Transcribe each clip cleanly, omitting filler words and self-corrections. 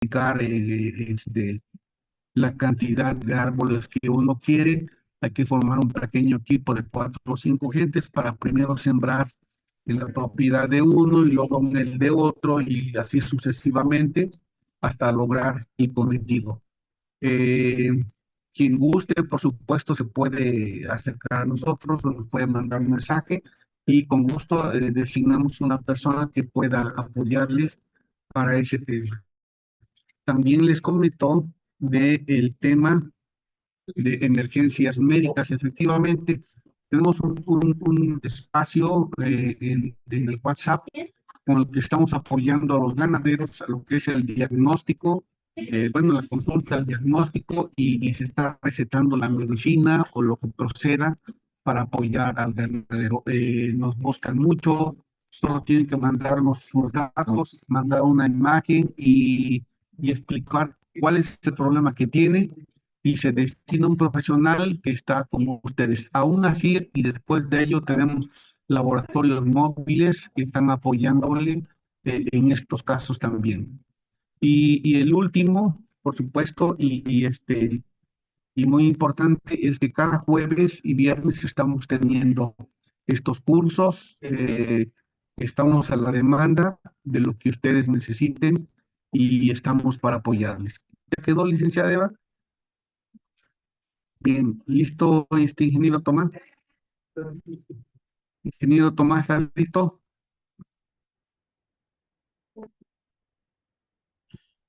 identificar la cantidad de árboles que uno quiere. Hay que formar un pequeño equipo de 4 o 5 gentes para primero sembrar en la propiedad de uno y luego en el de otro y así sucesivamente hasta lograr el cometido. Eh, Quien guste, por supuesto, se puede acercar a nosotros o nos puede mandar un mensaje y con gusto designamos una persona que pueda apoyarles para ese tema. También les comentó del tema de emergencias médicas. Efectivamente, tenemos un espacio en el WhatsApp con el que estamos apoyando a los ganaderos a lo que es el diagnóstico, bueno, la consulta, el diagnóstico y se está recetando la medicina o lo que proceda para apoyar al ganadero. Nos buscan mucho, solo tienen que mandarnos sus datos, mandar una imagen y explicar cuál es el problema que tiene y se destina un profesional que está con ustedes. Aún así, y después de ello tenemos laboratorios móviles que están apoyándole en estos casos también. Y el último, por supuesto, y muy importante, es que cada jueves y viernes estamos teniendo estos cursos. Estamos a la demanda de lo que ustedes necesiten y estamos para apoyarles. ¿Ya quedó, licenciada Eva? Bien, listo, ingeniero Tomás. Ingeniero Tomás, ¿está listo?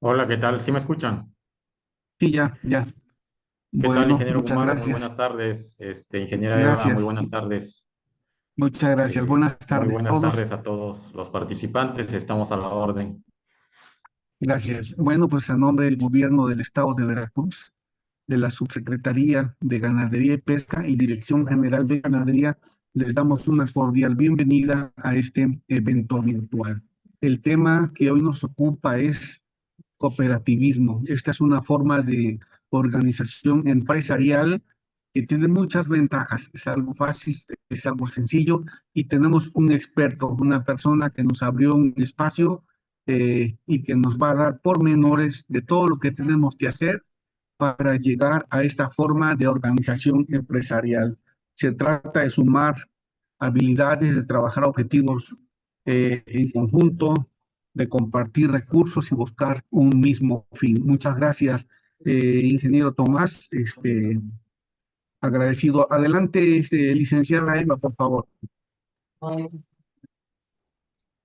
Hola, ¿qué tal? ¿Sí me escuchan? Sí, ya, ya. ¿Qué tal, Bueno, ingeniero muchas Gumaro? Muy gracias. buenas tardes. Ingeniera Eva, muy Gracias, buenas tardes. muchas gracias. Buenas Muy tardes a buenas todos. tardes a todos los participantes. Estamos a la orden. Gracias. Bueno, pues a nombre del gobierno del estado de Veracruz, de la Subsecretaría de Ganadería y Pesca y Dirección General de Ganadería, les damos una cordial bienvenida a este evento virtual. El tema que hoy nos ocupa es cooperativismo. Esta es una forma de organización empresarial que tiene muchas ventajas. Es algo fácil, es algo sencillo y tenemos un experto, una persona que nos abrió un espacio y que nos va a dar pormenores de todo lo que tenemos que hacer para llegar a esta forma de organización empresarial. Se trata de sumar habilidades, de trabajar objetivos en conjunto, de compartir recursos y buscar un mismo fin. Muchas gracias, ingeniero Tomás. Agradecido. Adelante, licenciada Eva, por favor.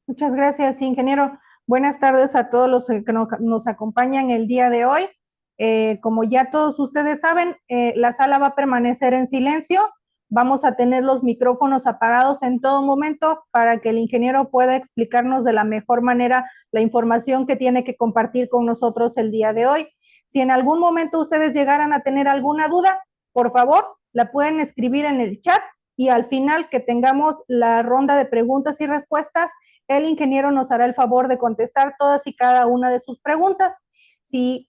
Muchas gracias, ingeniero. Buenas tardes a todos los que nos acompañan el día de hoy. Como ya todos ustedes saben, la sala va a permanecer en silencio. Vamos a tener los micrófonos apagados en todo momento para que el ingeniero pueda explicarnos de la mejor manera la información que tiene que compartir con nosotros el día de hoy. Si en algún momento ustedes llegaran a tener alguna duda, por favor, la pueden escribir en el chat y al final que tengamos la ronda de preguntas y respuestas, el ingeniero nos hará el favor de contestar todas y cada una de sus preguntas. Si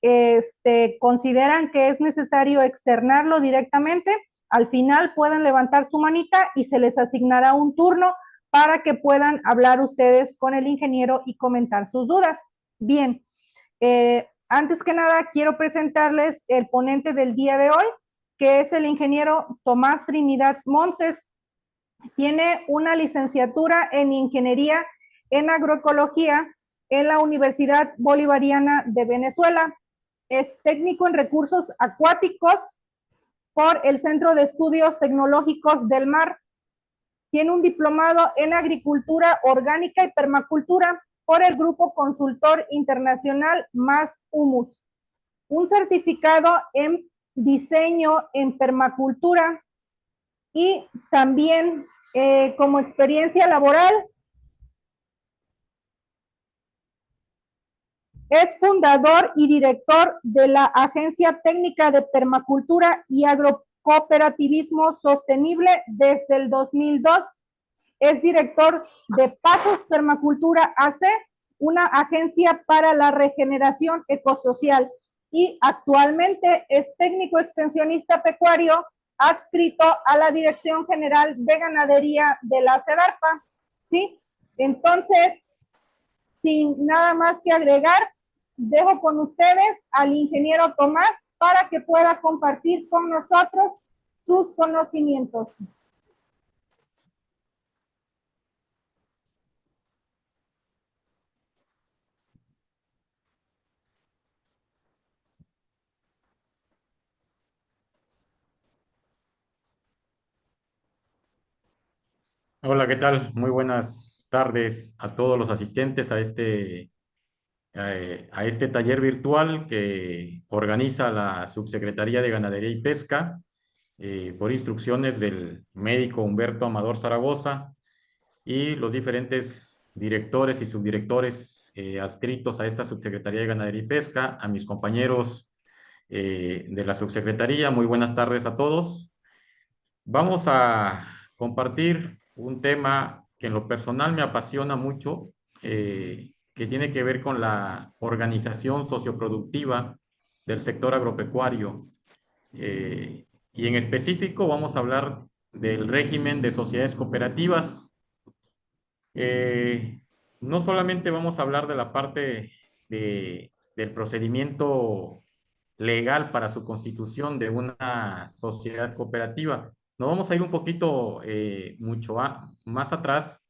consideran que es necesario externarlo directamente, al final pueden levantar su manita y se les asignará un turno para que puedan hablar ustedes con el ingeniero y comentar sus dudas. Bien, antes que nada quiero presentarles el ponente del día de hoy, que es el ingeniero Tomás Trinidad Montes. Tiene una licenciatura en Ingeniería en Agroecología en la Universidad Bolivariana de Venezuela. Es técnico en recursos acuáticos por el Centro de Estudios Tecnológicos del Mar. Tiene un diplomado en Agricultura Orgánica y Permacultura por el Grupo Consultor Internacional Más Humus. Un certificado en Diseño en Permacultura y también como experiencia laboral es fundador y director de la Agencia Técnica de Permacultura y Agrocooperativismo Sostenible desde el 2002. Es director de Pasos Permacultura AC, una agencia para la regeneración ecosocial, y actualmente es técnico extensionista pecuario adscrito a la Dirección General de Ganadería de la SEDARPA. ¿Sí? Entonces, sin nada más que agregar, dejo con ustedes al ingeniero Tomás para que pueda compartir con nosotros sus conocimientos. Hola, ¿qué tal? Muy buenas tardes a todos los asistentes a este taller virtual que organiza la Subsecretaría de Ganadería y Pesca por instrucciones del médico Humberto Amador Zaragoza y los diferentes directores y subdirectores adscritos a esta Subsecretaría de Ganadería y Pesca, a mis compañeros de la Subsecretaría. Muy buenas tardes a todos. Vamos a compartir un tema que en lo personal me apasiona mucho, que tiene que ver con la organización socioproductiva del sector agropecuario. Y en específico vamos a hablar del régimen de sociedades cooperativas. Eh, no solamente vamos a hablar de la parte del procedimiento legal para su constitución de una sociedad cooperativa. Nos vamos a ir un poquito más atrás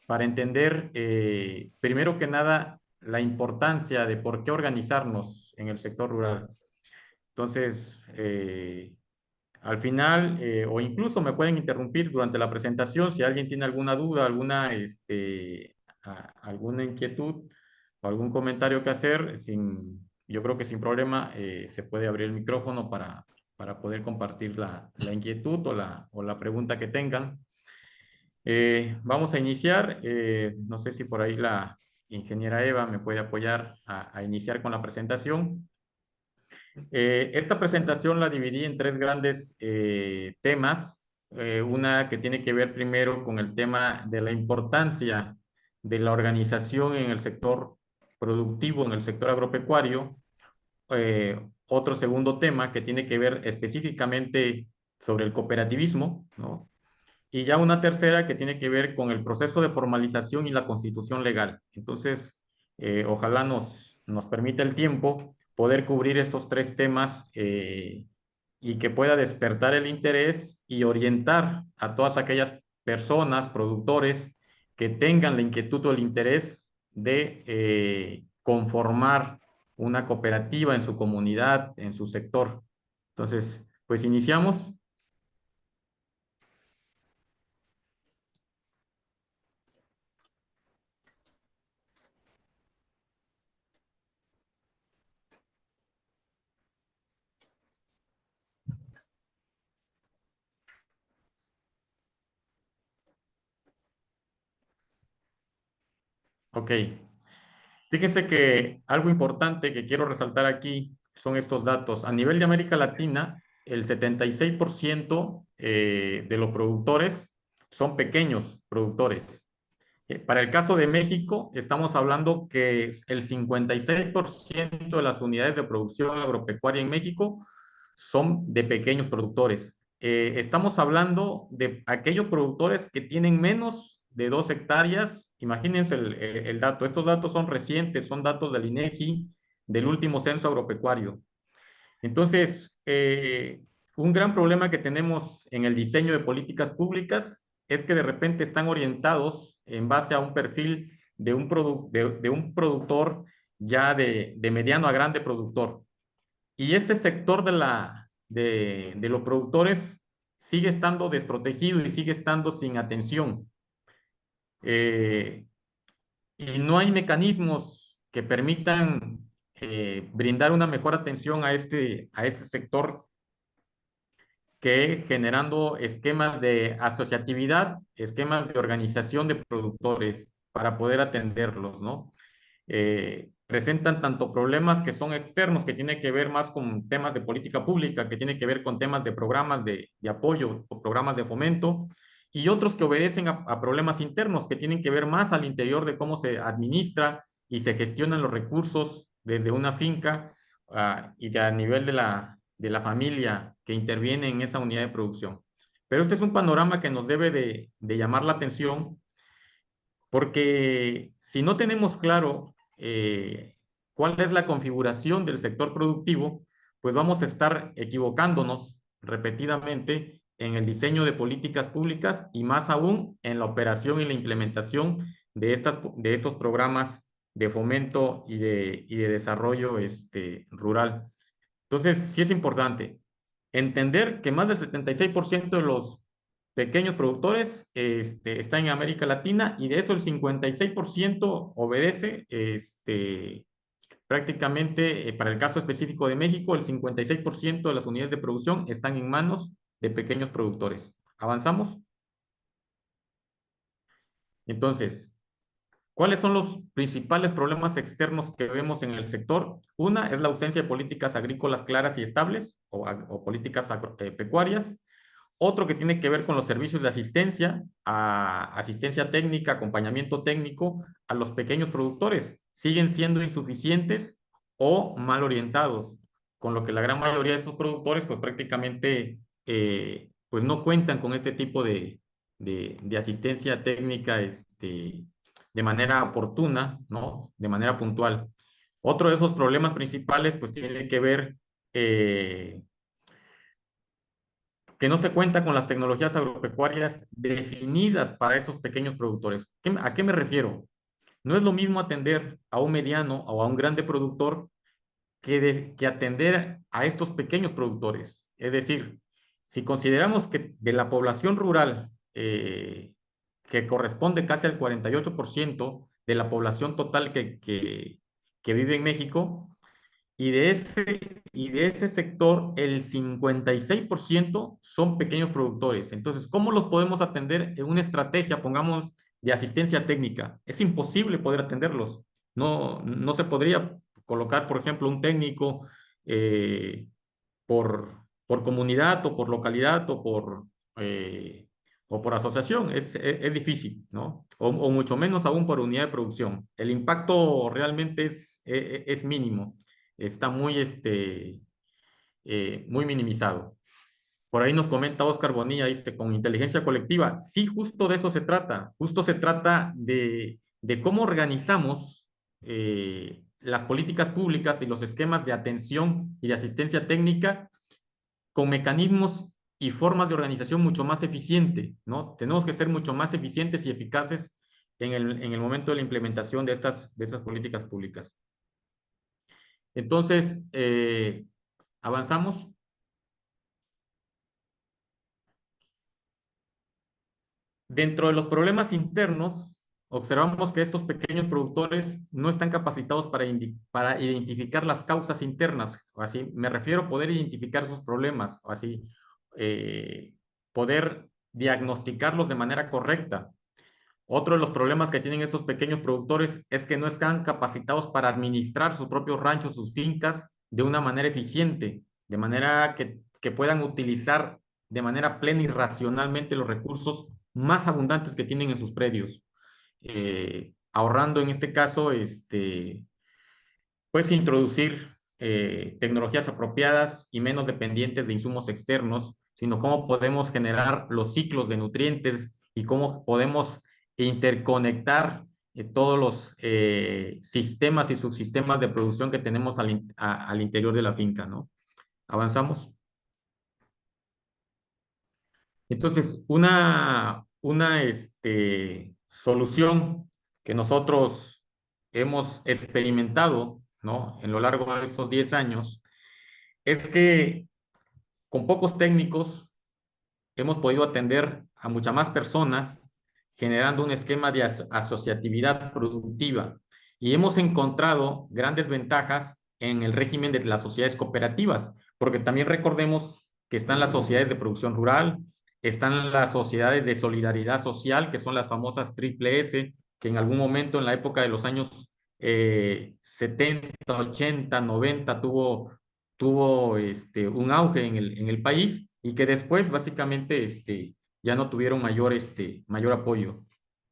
para entender, primero que nada, la importancia de por qué organizarnos en el sector rural. Entonces, al final, o incluso me pueden interrumpir durante la presentación si alguien tiene alguna duda, alguna inquietud o algún comentario que hacer, yo creo que sin problema se puede abrir el micrófono para poder compartir la inquietud o la pregunta que tengan. Vamos a iniciar. No sé si por ahí la ingeniera Eva me puede apoyar a iniciar con la presentación. Esta presentación la dividí en tres grandes temas. Una que tiene que ver primero con el tema de la importancia de la organización en el sector productivo, en el sector agropecuario. Otro segundo tema que tiene que ver específicamente sobre el cooperativismo, ¿no? Y ya una tercera que tiene que ver con el proceso de formalización y la constitución legal. Entonces, ojalá nos permita el tiempo poder cubrir esos tres temas y que pueda despertar el interés y orientar a todas aquellas personas, productores, que tengan la inquietud o el interés de conformar una cooperativa en su comunidad, en su sector. Entonces, pues iniciamos. Ok. Fíjense que algo importante que quiero resaltar aquí son estos datos. A nivel de América Latina, el 76% de los productores son pequeños productores. Para el caso de México, estamos hablando que el 56% de las unidades de producción agropecuaria en México son de pequeños productores. Estamos hablando de aquellos productores que tienen menos de 2 hectáreas. Imagínense el dato. Estos datos son recientes, son datos del INEGI, del último censo agropecuario. Entonces, un gran problema que tenemos en el diseño de políticas públicas es que de repente están orientados en base a un perfil de un productor ya de mediano a grande productor. Y este sector de los productores sigue estando desprotegido y sigue estando sin atención. Y no hay mecanismos que permitan brindar una mejor atención a este sector que generando esquemas de asociatividad, esquemas de organización de productores para poder atenderlos, ¿no? Presentan tanto problemas que son externos, que tienen que ver más con temas de política pública, que tienen que ver con temas de programas de apoyo o programas de fomento, y otros que obedecen a problemas internos, que tienen que ver más al interior de cómo se administra y se gestionan los recursos desde una finca y a nivel de la familia que interviene en esa unidad de producción. Pero este es un panorama que nos debe de llamar la atención porque si no tenemos claro cuál es la configuración del sector productivo, pues vamos a estar equivocándonos repetidamente en el diseño de políticas públicas y más aún en la operación y la implementación de estos programas de fomento y de desarrollo rural. Entonces, sí es importante entender que más del 76% de los pequeños productores están en América Latina, y de eso el 56% obedece prácticamente, para el caso específico de México, el 56% de las unidades de producción están en manos de pequeños productores. ¿Avanzamos? Entonces, ¿cuáles son los principales problemas externos que vemos en el sector? Una es la ausencia de políticas agrícolas claras y estables o políticas pecuarias. Otro que tiene que ver con los servicios de asistencia, asistencia técnica, acompañamiento técnico a los pequeños productores. Siguen siendo insuficientes o mal orientados, con lo que la gran mayoría de estos productores pues prácticamente pues no cuentan con este tipo de asistencia técnica de manera oportuna, ¿no? De manera puntual. Otro de esos problemas principales pues tiene que ver que no se cuenta con las tecnologías agropecuarias definidas para estos pequeños productores. ¿A qué me refiero? No es lo mismo atender a un mediano o a un grande productor que atender a estos pequeños productores. Es decir, si consideramos que de la población rural, que corresponde casi al 48% de la población total que vive en México, y de ese sector, el 56% son pequeños productores. Entonces, ¿cómo los podemos atender en una estrategia, pongamos, de asistencia técnica? Es imposible poder atenderlos. No se podría colocar, por ejemplo, un técnico eh, por comunidad o por localidad o por asociación. Es difícil, ¿no? O mucho menos aún por unidad de producción. El impacto realmente es mínimo. Está muy minimizado. Por ahí nos comenta Oscar Bonilla, dice, con inteligencia colectiva. Sí, justo de eso se trata. Justo se trata de cómo organizamos las políticas públicas y los esquemas de atención y de asistencia técnica con mecanismos y formas de organización mucho más eficiente, ¿no? Tenemos que ser mucho más eficientes y eficaces en el momento de la implementación de estas políticas públicas. Entonces, avanzamos. Dentro de los problemas internos, observamos que estos pequeños productores no están capacitados para identificar las causas internas. Así, me refiero a poder identificar esos problemas, así, poder diagnosticarlos de manera correcta. Otro de los problemas que tienen estos pequeños productores es que no están capacitados para administrar sus propios ranchos, sus fincas, de una manera eficiente, de manera que puedan utilizar de manera plena y racionalmente los recursos más abundantes que tienen en sus predios, ahorrando en este caso, pues introducir tecnologías apropiadas y menos dependientes de insumos externos, sino cómo podemos generar los ciclos de nutrientes y cómo podemos interconectar todos los sistemas y subsistemas de producción que tenemos al interior de la finca, ¿no? ¿Avanzamos? Entonces, una solución que nosotros hemos experimentado, ¿no? En lo largo de estos 10 años, es que con pocos técnicos hemos podido atender a muchas más personas, generando un esquema de asociatividad productiva, y hemos encontrado grandes ventajas en el régimen de las sociedades cooperativas, porque también recordemos que están las sociedades de producción rural, están las sociedades de solidaridad social, que son las famosas triple S, que en algún momento en la época de los años 70, 80, 90 tuvo un auge en el país, y que después básicamente ya no tuvieron mayor apoyo.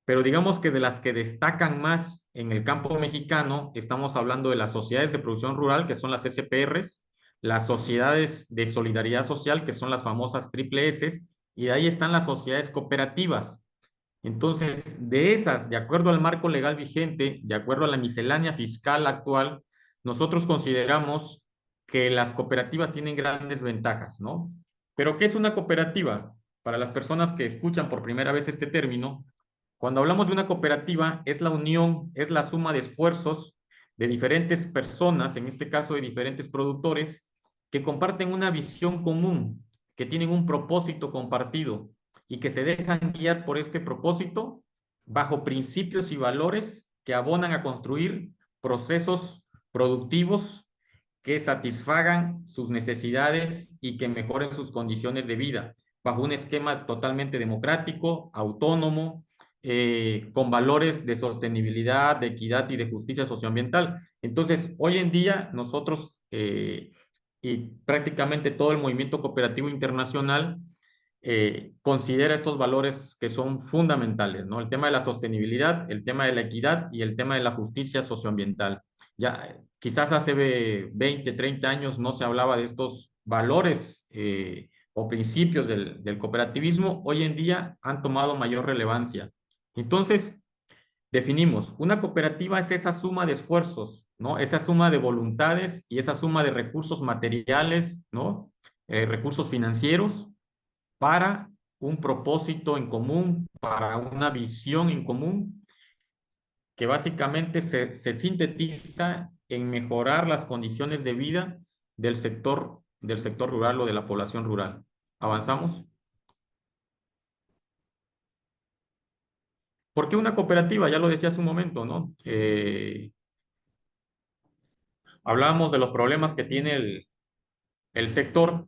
Pero digamos que de las que destacan más en el campo mexicano, estamos hablando de las sociedades de producción rural, que son las SPRs, las sociedades de solidaridad social, que son las famosas triple S, y de ahí están las sociedades cooperativas. Entonces, de esas, de acuerdo al marco legal vigente, de acuerdo a la miscelánea fiscal actual, nosotros consideramos que las cooperativas tienen grandes ventajas, ¿no? Pero ¿qué es una cooperativa? Para las personas que escuchan por primera vez este término, cuando hablamos de una cooperativa, es la unión, es la suma de esfuerzos de diferentes personas, en este caso de diferentes productores, que comparten una visión común, que tienen un propósito compartido y que se dejan guiar por este propósito bajo principios y valores que abonan a construir procesos productivos que satisfagan sus necesidades y que mejoren sus condiciones de vida, bajo un esquema totalmente democrático, autónomo, con valores de sostenibilidad, de equidad y de justicia socioambiental. Entonces, hoy en día nosotros y prácticamente todo el movimiento cooperativo internacional considera estos valores que son fundamentales, ¿no? El tema de la sostenibilidad, el tema de la equidad y el tema de la justicia socioambiental. Ya quizás hace 20, 30 años no se hablaba de estos valores o principios del cooperativismo, hoy en día han tomado mayor relevancia. Entonces, definimos, una cooperativa es esa suma de esfuerzos, ¿no? Esa suma de voluntades y esa suma de recursos materiales, ¿no? Recursos financieros para un propósito en común, para una visión en común, que básicamente se sintetiza en mejorar las condiciones de vida del sector rural o de la población rural. ¿Avanzamos? ¿Por qué una cooperativa? Ya lo decía hace un momento, ¿no? Hablábamos de los problemas que tiene el sector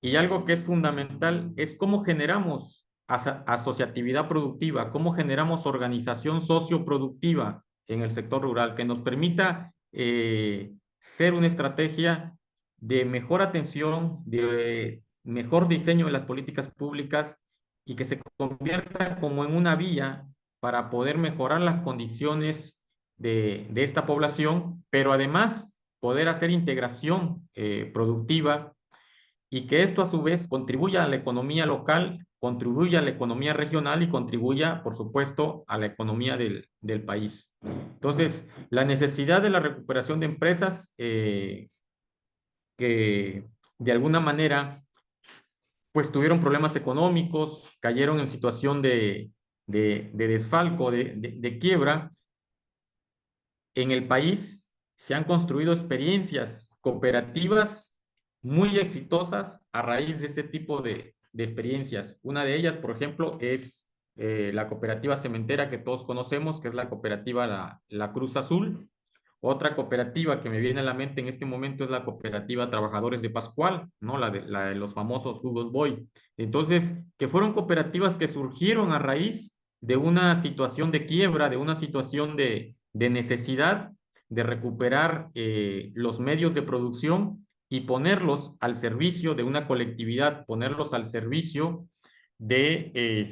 y algo que es fundamental es cómo generamos asociatividad productiva, cómo generamos organización socioproductiva en el sector rural, que nos permita ser una estrategia de mejor atención, de mejor diseño de las políticas públicas y que se convierta como en una vía para poder mejorar las condiciones de esta población, pero además poder hacer integración productiva y que esto a su vez contribuya a la economía local, contribuya a la economía regional y contribuya, por supuesto, a la economía del país. Entonces, la necesidad de la recuperación de empresas que de alguna manera pues tuvieron problemas económicos, cayeron en situación de desfalco, de quiebra, en el país se han construido experiencias cooperativas muy exitosas a raíz de este tipo de experiencias. Una de ellas, por ejemplo, es la cooperativa cementera que todos conocemos, que es la cooperativa la Cruz Azul. Otra cooperativa que me viene a la mente en este momento es la cooperativa Trabajadores de Pascual, ¿no? La de los famosos Jugos Boy. Entonces, que fueron cooperativas que surgieron a raíz de una situación de quiebra, de una situación de necesidad de recuperar los medios de producción y ponerlos al servicio de una colectividad, ponerlos al servicio de,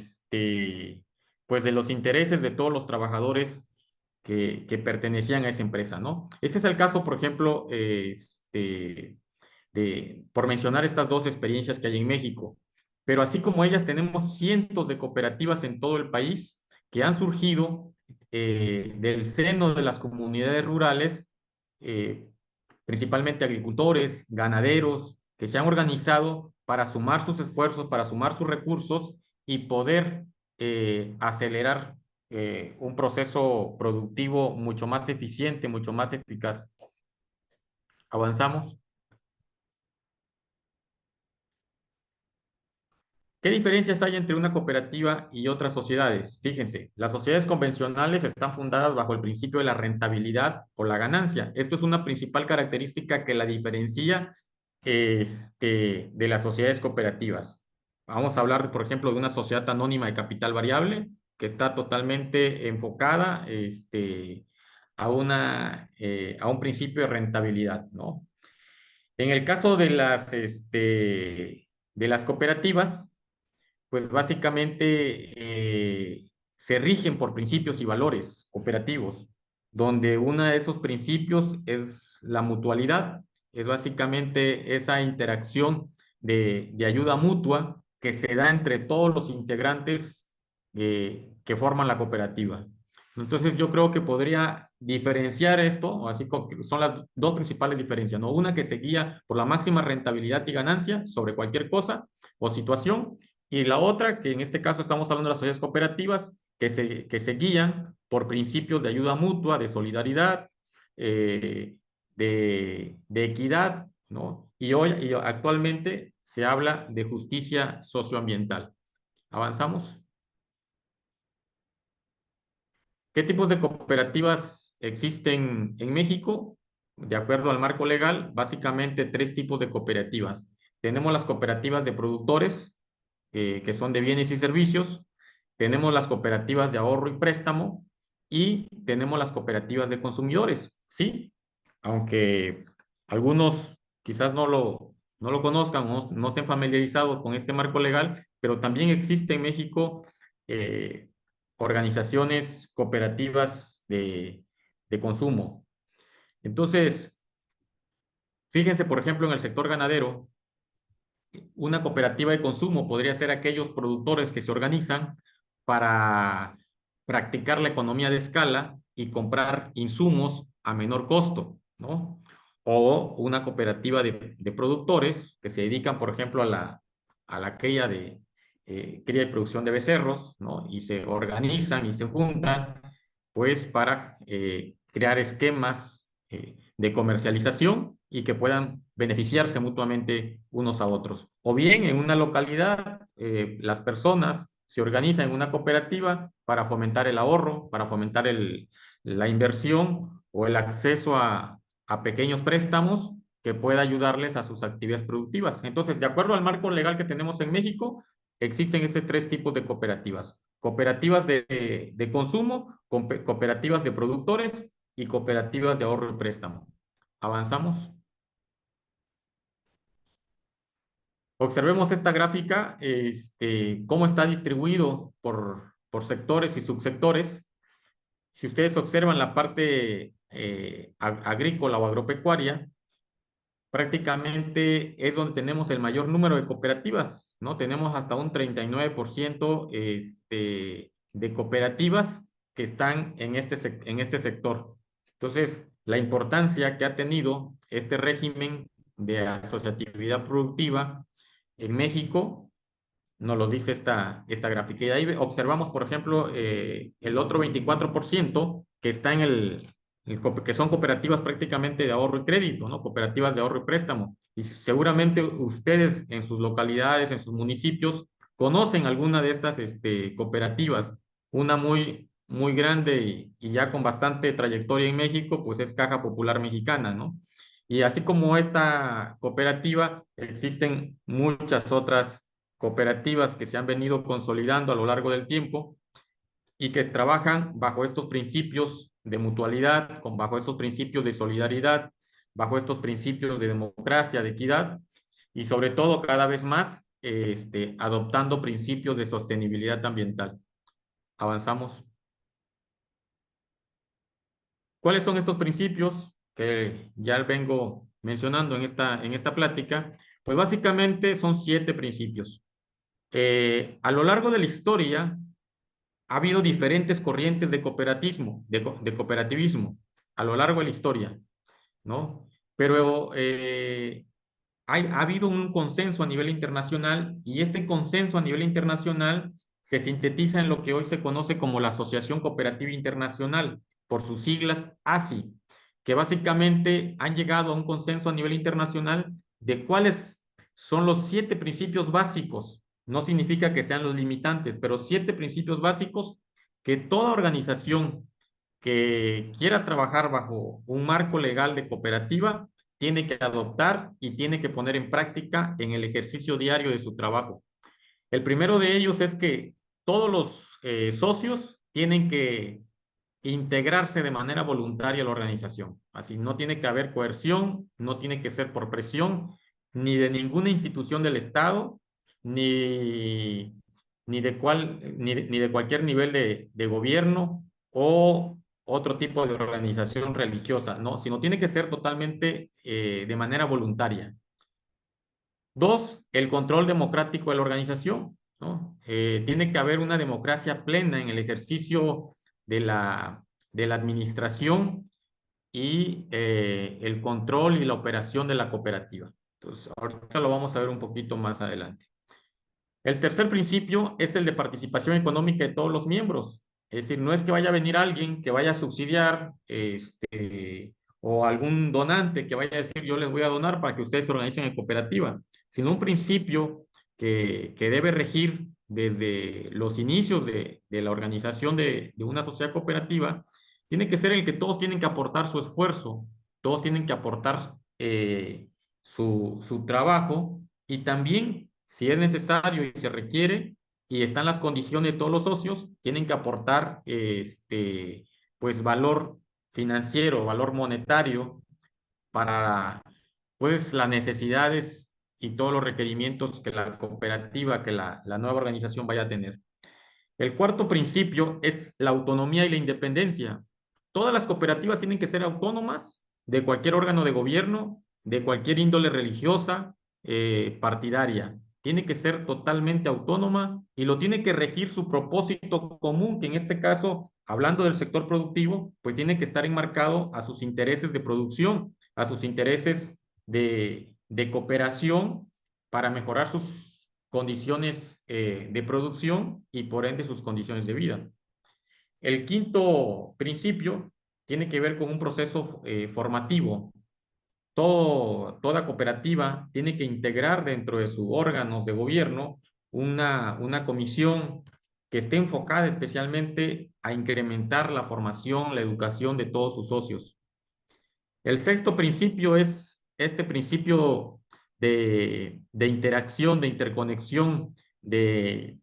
pues de los intereses de todos los trabajadores que pertenecían a esa empresa, ¿no? Ese es el caso, por ejemplo, por mencionar estas dos experiencias que hay en México. Pero así como ellas, tenemos cientos de cooperativas en todo el país que han surgido del seno de las comunidades rurales, principalmente agricultores, ganaderos, que se han organizado para sumar sus esfuerzos, para sumar sus recursos y poder acelerar un proceso productivo mucho más eficiente, mucho más eficaz. ¿Avanzamos? ¿Qué diferencias hay entre una cooperativa y otras sociedades? Fíjense, las sociedades convencionales están fundadas bajo el principio de la rentabilidad o la ganancia. Esto es una principal característica que la diferencia de las sociedades cooperativas. Vamos a hablar, por ejemplo, de una sociedad anónima de capital variable que está totalmente enfocada a un principio de rentabilidad, ¿no? En el caso de las cooperativas, pues básicamente se rigen por principios y valores cooperativos, donde uno de esos principios es la mutualidad, es básicamente esa interacción de ayuda mutua que se da entre todos los integrantes que forman la cooperativa. Entonces yo creo que podría diferenciar esto, así como que son las dos principales diferencias, ¿no? Una que se guía por la máxima rentabilidad y ganancia sobre cualquier cosa o situación, y la otra, que en este caso estamos hablando de las sociedades cooperativas, que se guían por principios de ayuda mutua, de solidaridad, de equidad, ¿no? Y actualmente se habla de justicia socioambiental. ¿Avanzamos? ¿Qué tipos de cooperativas existen en México? De acuerdo al marco legal, básicamente tres tipos de cooperativas. Tenemos las cooperativas de productores, que son de bienes y servicios. Tenemos las cooperativas de ahorro y préstamo y tenemos las cooperativas de consumidores, ¿sí? Aunque algunos quizás no lo conozcan o no estén familiarizados con este marco legal, pero también existe en México organizaciones cooperativas de consumo. Entonces, fíjense, por ejemplo, en el sector ganadero, una cooperativa de consumo podría ser aquellos productores que se organizan para practicar la economía de escala y comprar insumos a menor costo, ¿no? O una cooperativa de productores que se dedican, por ejemplo, a la cría y producción de becerros, ¿no? Y se organizan y se juntan, pues, para crear esquemas de comercialización y que puedan beneficiarse mutuamente unos a otros. O bien en una localidad, las personas se organizan en una cooperativa para fomentar el ahorro, para fomentar la inversión o el acceso a pequeños préstamos que pueda ayudarles a sus actividades productivas. Entonces, de acuerdo al marco legal que tenemos en México, existen esos tres tipos de cooperativas. Cooperativas de consumo, cooperativas de productores y cooperativas de ahorro y préstamo. ¿Avanzamos? Observemos esta gráfica, cómo está distribuido por sectores y subsectores. Si ustedes observan la parte agrícola o agropecuaria, prácticamente es donde tenemos el mayor número de cooperativas, ¿no? Tenemos hasta un 39% de cooperativas que están en este sector. Entonces, la importancia que ha tenido este régimen de asociatividad productiva en México nos lo dice esta gráfica. Y ahí observamos, por ejemplo, el otro 24% que está que son cooperativas prácticamente de ahorro y crédito, ¿no? Cooperativas de ahorro y préstamo. Y seguramente ustedes en sus localidades, en sus municipios, conocen alguna de estas cooperativas. Una muy grande y ya con bastante trayectoria en México, pues es Caja Popular Mexicana, ¿no? Y así como esta cooperativa, existen muchas otras cooperativas que se han venido consolidando a lo largo del tiempo y que trabajan bajo estos principios de mutualidad, bajo estos principios de solidaridad, bajo estos principios de democracia, de equidad y sobre todo cada vez más adoptando principios de sostenibilidad ambiental. Avanzamos. ¿Cuáles son estos principios que ya vengo mencionando en esta plática? Pues básicamente son 7 principios. A lo largo de la historia ha habido diferentes corrientes de cooperativismo a lo largo de la historia, ¿no? Pero ha habido un consenso a nivel internacional y este consenso a nivel internacional se sintetiza en lo que hoy se conoce como la Asociación Cooperativa Internacional, por sus siglas ASI, que básicamente han llegado a un consenso a nivel internacional de cuáles son los 7 principios básicos. No significa que sean los limitantes, pero 7 principios básicos que toda organización que quiera trabajar bajo un marco legal de cooperativa tiene que adoptar y tiene que poner en práctica en el ejercicio diario de su trabajo. El primero de ellos es que todos los socios tienen que integrarse de manera voluntaria a la organización. Así, no tiene que haber coerción, no tiene que ser por presión, ni de ninguna institución del Estado, ni, ni de cualquier nivel de gobierno o otro tipo de organización religiosa, ¿no? Sino tiene que ser totalmente de manera voluntaria. 2, el control democrático de la organización, ¿no? Tiene que haber una democracia plena en el ejercicio de la administración y el control y la operación de la cooperativa. Entonces, ahorita lo vamos a ver un poquito más adelante. El tercer principio es el de participación económica de todos los miembros. Es decir, no es que vaya a venir alguien que vaya a subsidiar o algún donante que vaya a decir yo les voy a donar para que ustedes se organicen en cooperativa, sino un principio que debe regir desde los inicios de la organización de una sociedad cooperativa, tiene que ser el que todos tienen que aportar su esfuerzo, todos tienen que aportar su trabajo y también, si es necesario y se requiere, y están las condiciones de todos los socios, tienen que aportar pues valor financiero, valor monetario para pues las necesidades y todos los requerimientos que la cooperativa, que la nueva organización vaya a tener. El cuarto principio es la autonomía y la independencia. Todas las cooperativas tienen que ser autónomas de cualquier órgano de gobierno, de cualquier índole religiosa, partidaria. Tiene que ser totalmente autónoma y lo tiene que regir su propósito común, que en este caso, hablando del sector productivo, pues tiene que estar enmarcado a sus intereses de producción, a sus intereses de cooperación para mejorar sus condiciones de producción y por ende sus condiciones de vida. El quinto principio tiene que ver con un proceso formativo. Toda cooperativa tiene que integrar dentro de sus órganos de gobierno una comisión que esté enfocada especialmente a incrementar la formación, la educación de todos sus socios. El sexto principio es este principio de interacción, de interconexión, de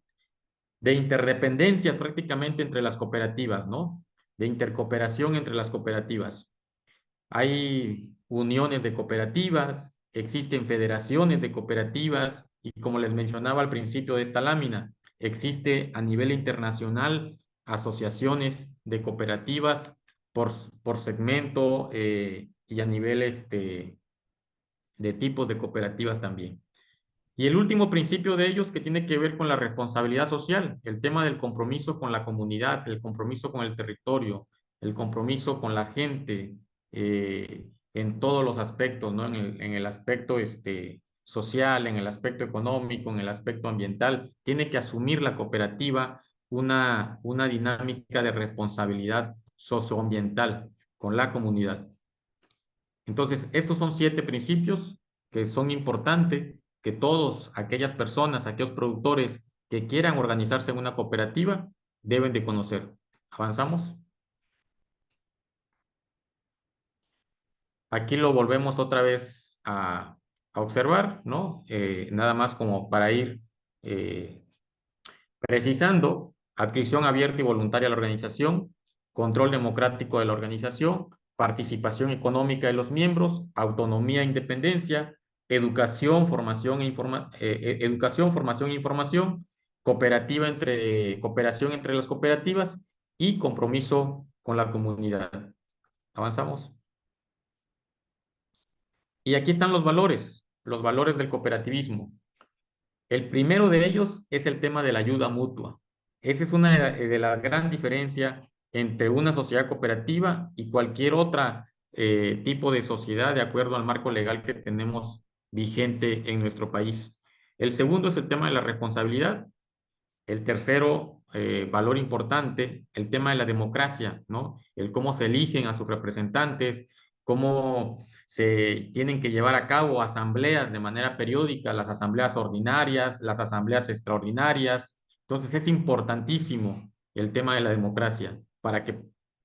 interdependencias prácticamente entre las cooperativas, ¿no? De intercooperación entre las cooperativas. Hay uniones de cooperativas, existen federaciones de cooperativas y como les mencionaba al principio de esta lámina, existe a nivel internacional asociaciones de cooperativas por segmento y a nivel de tipos de cooperativas también. Y el último principio de ellos que tiene que ver con la responsabilidad social, el tema del compromiso con la comunidad, el compromiso con el territorio, el compromiso con la gente en todos los aspectos, ¿no? En el aspecto social, en el aspecto económico, en el aspecto ambiental. Tiene que asumir la cooperativa una dinámica de responsabilidad socioambiental con la comunidad. Entonces, estos son 7 principios que son importantes que todos aquellas personas, aquellos productores que quieran organizarse en una cooperativa deben de conocer. ¿Avanzamos? Aquí lo volvemos otra vez a observar, ¿no? Nada más como para ir precisando, adscripción abierta y voluntaria a la organización, control democrático de la organización, participación económica de los miembros, autonomía e independencia, educación, formación e información, cooperación entre las cooperativas y compromiso con la comunidad. ¿Avanzamos? Y aquí están los valores del cooperativismo. El primero de ellos es el tema de la ayuda mutua. Esa es una de las gran diferencias entre una sociedad cooperativa y cualquier otra tipo de sociedad de acuerdo al marco legal que tenemos vigente en nuestro país. El segundo es el tema de la responsabilidad. El tercero, valor importante, el tema de la democracia, ¿no? El cómo se eligen a sus representantes, cómo se tienen que llevar a cabo asambleas de manera periódica, las asambleas ordinarias, las asambleas extraordinarias. Entonces es importantísimo el tema de la democracia para que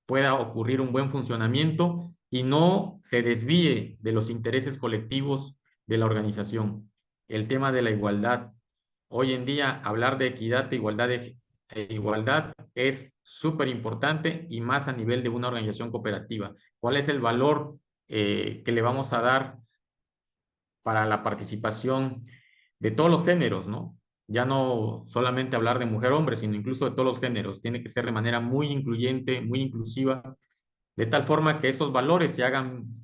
pueda ocurrir un buen funcionamiento y no se desvíe de los intereses colectivos de la organización. El tema de la igualdad. Hoy en día hablar de equidad e igualdad es súper importante y más a nivel de una organización cooperativa. ¿Cuál es el valor que le vamos a dar para la participación de todos los géneros, ¿no? Ya no solamente hablar de mujer-hombre, sino incluso de todos los géneros. Tiene que ser de manera muy incluyente, muy inclusiva, de tal forma que esos valores se hagan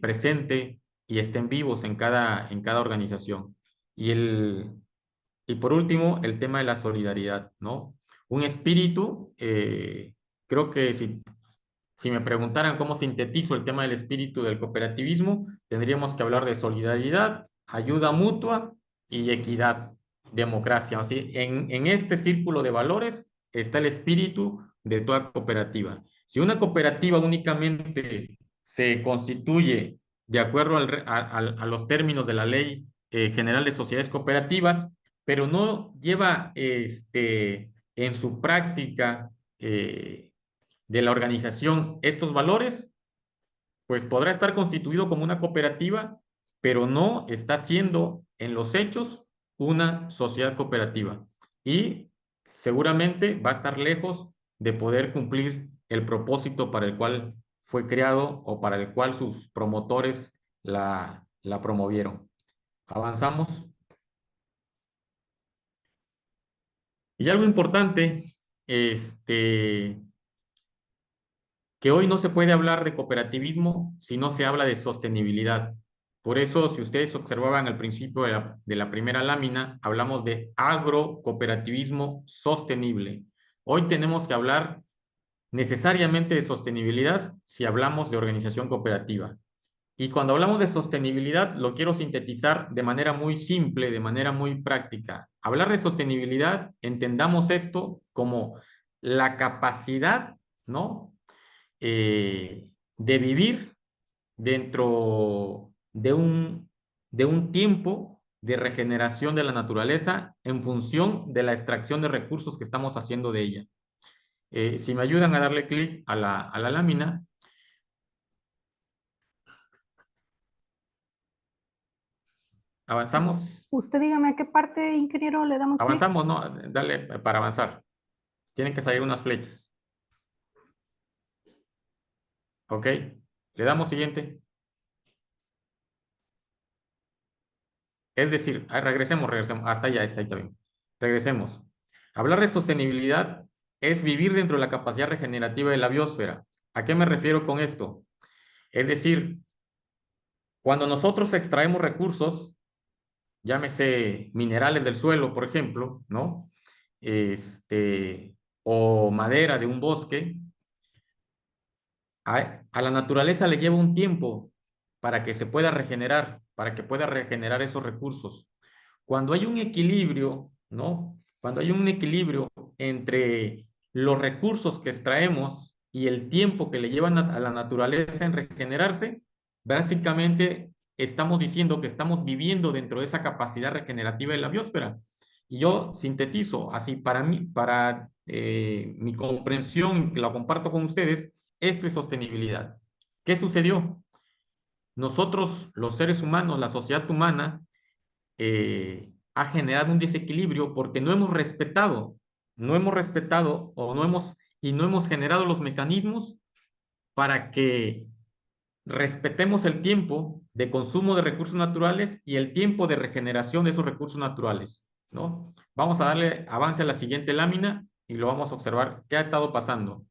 presente y estén vivos en cada organización. Y por último, el tema de la solidaridad, ¿no? Un espíritu que creo que si me preguntaran cómo sintetizo el tema del espíritu del cooperativismo, tendríamos que hablar de solidaridad, ayuda mutua y equidad, democracia. Así, en este círculo de valores está el espíritu de toda cooperativa. Si una cooperativa únicamente se constituye de acuerdo a los términos de la Ley General de Sociedades Cooperativas, pero no lleva en su práctica de la organización estos valores, pues podrá estar constituido como una cooperativa, pero no está siendo en los hechos una sociedad cooperativa. Y seguramente va a estar lejos de poder cumplir el propósito para el cual fue creado o para el cual sus promotores la promovieron. Avanzamos. Y algo importante, que hoy no se puede hablar de cooperativismo si no se habla de sostenibilidad. Por eso, si ustedes observaban al principio de la primera lámina, hablamos de agrocooperativismo sostenible. Hoy tenemos que hablar necesariamente de sostenibilidad si hablamos de organización cooperativa. Y cuando hablamos de sostenibilidad, lo quiero sintetizar de manera muy simple, de manera muy práctica. Hablar de sostenibilidad, entendamos esto como la capacidad, ¿no?, de vivir dentro de un tiempo de regeneración de la naturaleza en función de la extracción de recursos que estamos haciendo de ella. Si me ayudan a darle clic a la lámina. ¿Avanzamos? Usted dígame a qué parte, ingeniero, le damos clic. Avanzamos, no, dale para avanzar. Tienen que salir unas flechas. Ok, le damos siguiente. Es decir, regresemos, hasta allá, está bien. Regresemos. Hablar de sostenibilidad es vivir dentro de la capacidad regenerativa de la biosfera. ¿A qué me refiero con esto? Es decir, cuando nosotros extraemos recursos, llámese minerales del suelo, por ejemplo, ¿no? O madera de un bosque, a la naturaleza le lleva un tiempo para que se pueda regenerar, para que pueda regenerar esos recursos. Cuando hay un equilibrio, ¿no? Cuando hay un equilibrio entre los recursos que extraemos y el tiempo que le llevan a la naturaleza en regenerarse, básicamente estamos diciendo que estamos viviendo dentro de esa capacidad regenerativa de la biosfera. Y yo sintetizo, así para mí, para mi comprensión, que la comparto con ustedes, esto es sostenibilidad. ¿Qué sucedió? Nosotros, los seres humanos, la sociedad humana, ha generado un desequilibrio porque no hemos respetado o no hemos generado los mecanismos para que respetemos el tiempo de consumo de recursos naturales y el tiempo de regeneración de esos recursos naturales, ¿no? Vamos a darle avance a la siguiente lámina y lo vamos a observar qué ha estado pasando.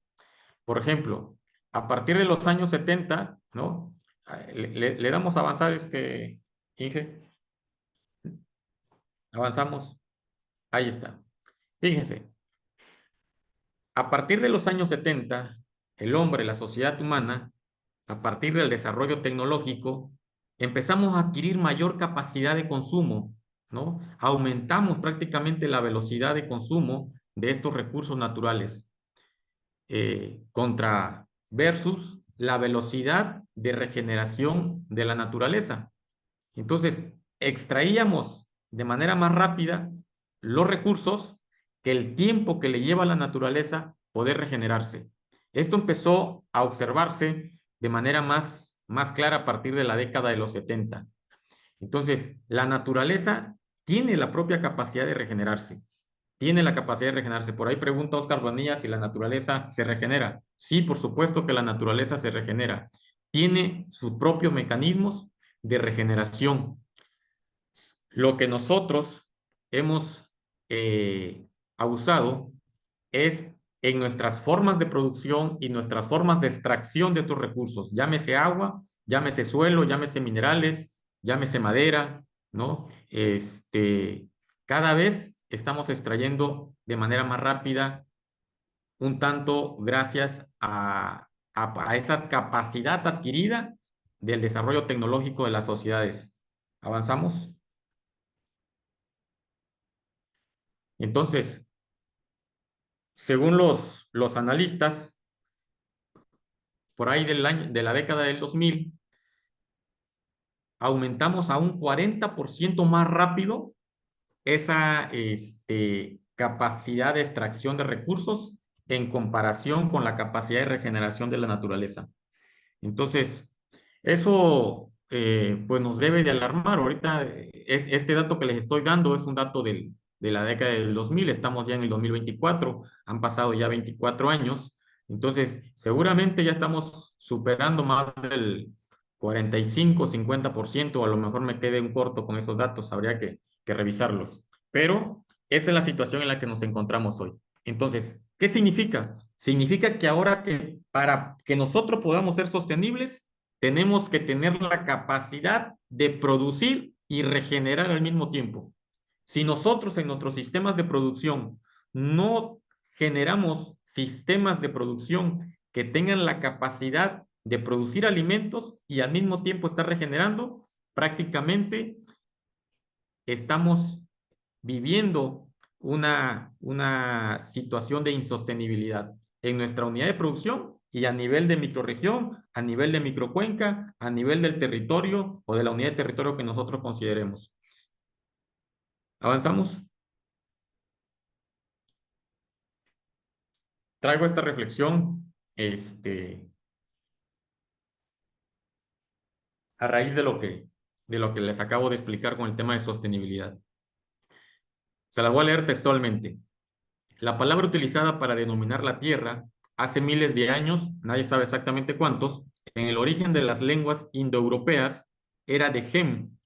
Por ejemplo, a partir de los años 70, ¿no? Le damos a avanzar, Inge. Avanzamos. Ahí está. Fíjense, a partir de los años 70, el hombre, la sociedad humana, a partir del desarrollo tecnológico, empezamos a adquirir mayor capacidad de consumo, ¿no? Aumentamos prácticamente la velocidad de consumo de estos recursos naturales versus la velocidad de regeneración de la naturaleza. Entonces, extraíamos de manera más rápida los recursos que el tiempo que le lleva a la naturaleza poder regenerarse. Esto empezó a observarse de manera más clara a partir de la década de los 70. Entonces, la naturaleza tiene la propia capacidad de regenerarse. Tiene la capacidad de regenerarse. Por ahí pregunta Oscar Bonilla si la naturaleza se regenera. Sí, por supuesto que la naturaleza se regenera. Tiene sus propios mecanismos de regeneración. Lo que nosotros hemos abusado es en nuestras formas de producción y nuestras formas de extracción de estos recursos, llámese agua, llámese suelo, llámese minerales, llámese madera, ¿no? Cada vez estamos extrayendo de manera más rápida un tanto gracias a esa capacidad adquirida del desarrollo tecnológico de las sociedades. ¿Avanzamos? Entonces, según los analistas, por ahí de la década del 2000, aumentamos a un 40% más rápido esa capacidad de extracción de recursos en comparación con la capacidad de regeneración de la naturaleza. Entonces, eso pues nos debe de alarmar. Ahorita este dato que les estoy dando es un dato de la década del 2000, estamos ya en el 2024, han pasado ya 24 años, entonces seguramente ya estamos superando más del 45, 50%, o a lo mejor me quede un corto con esos datos, habría que revisarlos. Pero esa es la situación en la que nos encontramos hoy. Entonces, ¿qué significa? Significa que ahora para que nosotros podamos ser sostenibles, tenemos que tener la capacidad de producir y regenerar al mismo tiempo. Si nosotros en nuestros sistemas de producción no generamos sistemas de producción que tengan la capacidad de producir alimentos y al mismo tiempo estar regenerando, prácticamente estamos viviendo una situación de insostenibilidad en nuestra unidad de producción y a nivel de microrregión, a nivel de microcuenca, a nivel del territorio o de la unidad de territorio que nosotros consideremos. ¿Avanzamos? Traigo esta reflexión a raíz de lo que les acabo de explicar con el tema de sostenibilidad. Se las voy a leer textualmente. La palabra utilizada para denominar la tierra hace miles de años, nadie sabe exactamente cuántos, en el origen de las lenguas indoeuropeas era de Gem.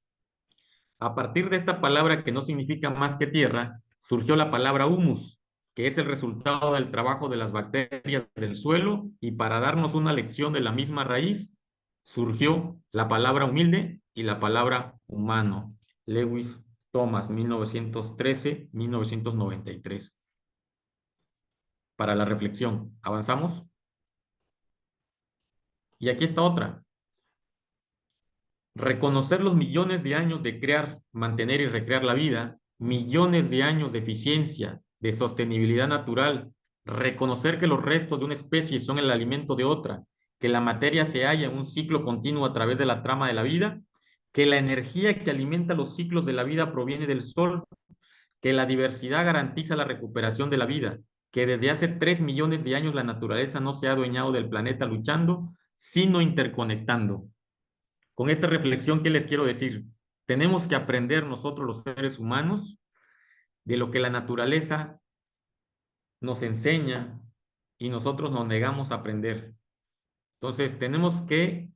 A partir de esta palabra que no significa más que tierra, surgió la palabra humus, que es el resultado del trabajo de las bacterias del suelo, y para darnos una lección de la misma raíz, surgió la palabra humilde y la palabra humano. Lewis Thomas, 1913-1993. Para la reflexión. ¿Avanzamos? Y aquí está otra. Reconocer los millones de años de crear, mantener y recrear la vida, millones de años de eficiencia, de sostenibilidad natural, reconocer que los restos de una especie son el alimento de otra, que la materia se halla en un ciclo continuo a través de la trama de la vida, que la energía que alimenta los ciclos de la vida proviene del sol, que la diversidad garantiza la recuperación de la vida, que desde hace 3 millones de años la naturaleza no se ha adueñado del planeta luchando, sino interconectando. Con esta reflexión, ¿qué les quiero decir? Tenemos que aprender nosotros los seres humanos de lo que la naturaleza nos enseña y nosotros nos negamos a aprender. Entonces, tenemos que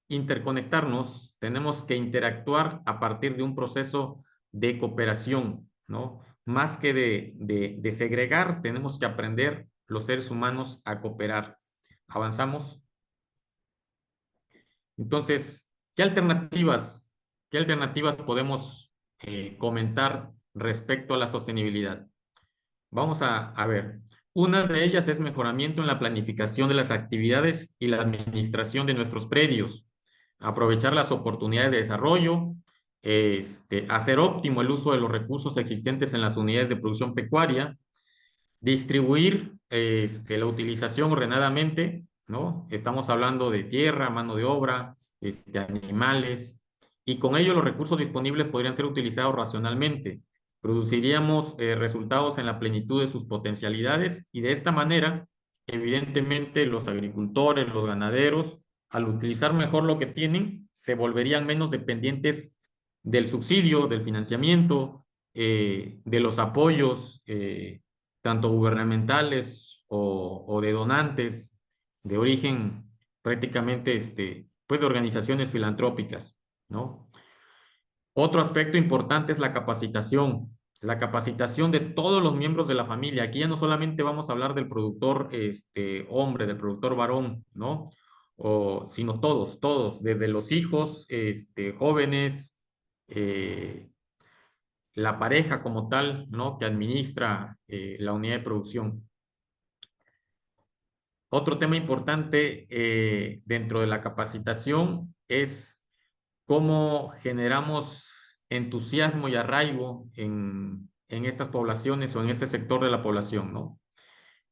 interconectarnos, tenemos que interactuar a partir de un proceso de cooperación, ¿no? Más que de segregar, tenemos que aprender los seres humanos a cooperar. ¿Avanzamos? Entonces, qué alternativas podemos comentar respecto a la sostenibilidad? Vamos a ver. Una de ellas es mejoramiento en la planificación de las actividades y la administración de nuestros predios. Aprovechar las oportunidades de desarrollo, hacer óptimo el uso de los recursos existentes en las unidades de producción pecuaria, distribuir la utilización ordenadamente, ¿no? Estamos hablando de tierra, mano de obra, animales, y con ello los recursos disponibles podrían ser utilizados racionalmente. Produciríamos resultados en la plenitud de sus potencialidades y de esta manera, evidentemente, los agricultores, los ganaderos, al utilizar mejor lo que tienen, se volverían menos dependientes del subsidio, del financiamiento, de los apoyos, tanto gubernamentales o de donantes de origen prácticamente pues de organizaciones filantrópicas, ¿no? Otro aspecto importante es la capacitación de todos los miembros de la familia. Aquí ya no solamente vamos a hablar del productor hombre, del productor varón, ¿no? Sino todos, desde los hijos, jóvenes, la pareja como tal, ¿no? Que administra la unidad de producción. Otro tema importante dentro de la capacitación es cómo generamos entusiasmo y arraigo en estas poblaciones o en este sector de la población, ¿no?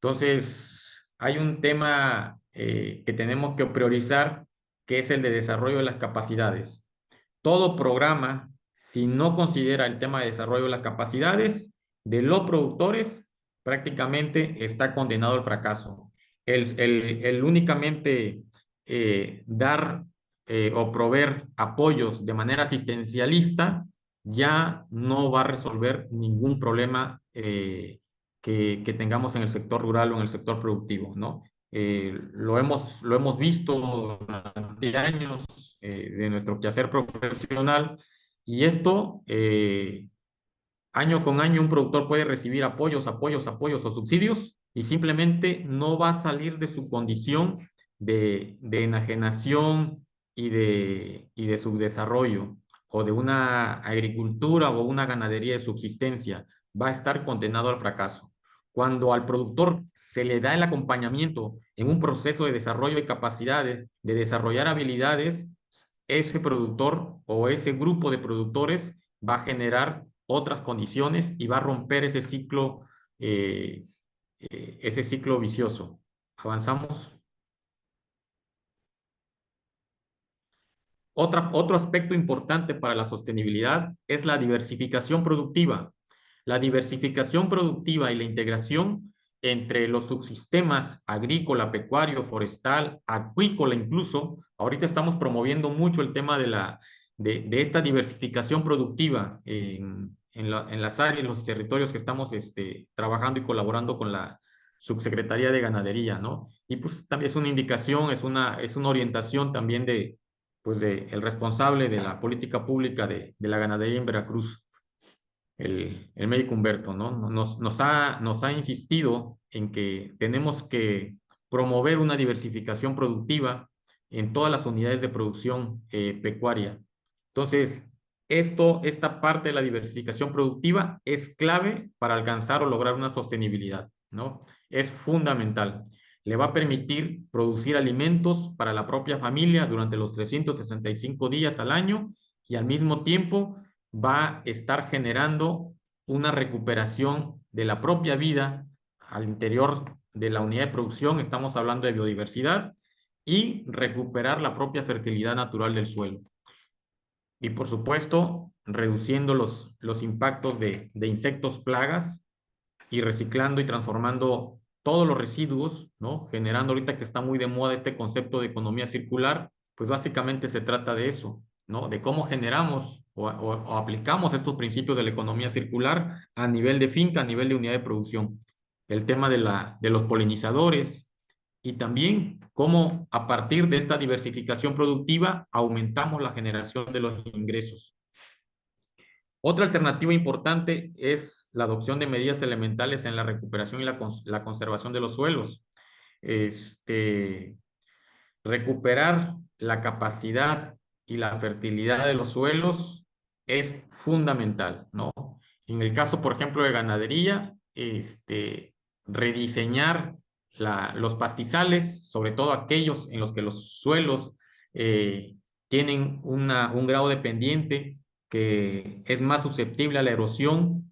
Entonces, hay un tema que tenemos que priorizar, que es el de desarrollo de las capacidades. Todo programa, si no considera el tema de desarrollo de las capacidades de los productores, prácticamente está condenado al fracaso. El únicamente dar o proveer apoyos de manera asistencialista ya no va a resolver ningún problema que tengamos en el sector rural o en el sector productivo, ¿no? Lo hemos visto durante años de nuestro quehacer profesional y esto, año con año, un productor puede recibir apoyos o subsidios y simplemente no va a salir de su condición de enajenación y de subdesarrollo o de una agricultura o una ganadería de subsistencia. Va a estar condenado al fracaso. Cuando al productor se le da el acompañamiento en un proceso de desarrollo de capacidades, de desarrollar habilidades, ese productor o ese grupo de productores va a generar otras condiciones y va a romper ese ciclo vicioso. Avanzamos. Otro aspecto importante para la sostenibilidad es la diversificación productiva. La diversificación productiva y la integración entre los subsistemas agrícola, pecuario, forestal, acuícola incluso. Ahorita estamos promoviendo mucho el tema de esta diversificación productiva en las áreas, en los territorios que estamos trabajando y colaborando con la Subsecretaría de Ganadería, ¿no? Y pues también es una indicación, es una orientación también pues el responsable de la política pública de la ganadería en Veracruz, el médico Humberto, ¿no? Nos ha insistido en que tenemos que promover una diversificación productiva en todas las unidades de producción pecuaria. Entonces, esta parte de la diversificación productiva es clave para alcanzar o lograr una sostenibilidad, ¿no? Es fundamental. Le va a permitir producir alimentos para la propia familia durante los 365 días al año y al mismo tiempo va a estar generando una recuperación de la propia vida al interior de la unidad de producción. Estamos hablando de biodiversidad y recuperar la propia fertilidad natural del suelo. Y por supuesto, reduciendo los impactos de insectos plagas y reciclando y transformando todos los residuos, ¿no? Generando ahorita que está muy de moda este concepto de economía circular, pues básicamente se trata de eso, ¿no? De cómo generamos o aplicamos estos principios de la economía circular a nivel de finca, a nivel de unidad de producción. El tema de los polinizadores y también cómo a partir de esta diversificación productiva aumentamos la generación de los ingresos. Otra alternativa importante es la adopción de medidas elementales en la recuperación y la conservación de los suelos. Recuperar la capacidad y la fertilidad de los suelos es fundamental, ¿no? En el caso, por ejemplo, de ganadería, rediseñar los pastizales, sobre todo aquellos en los que los suelos tienen un grado de pendiente que es más susceptible a la erosión.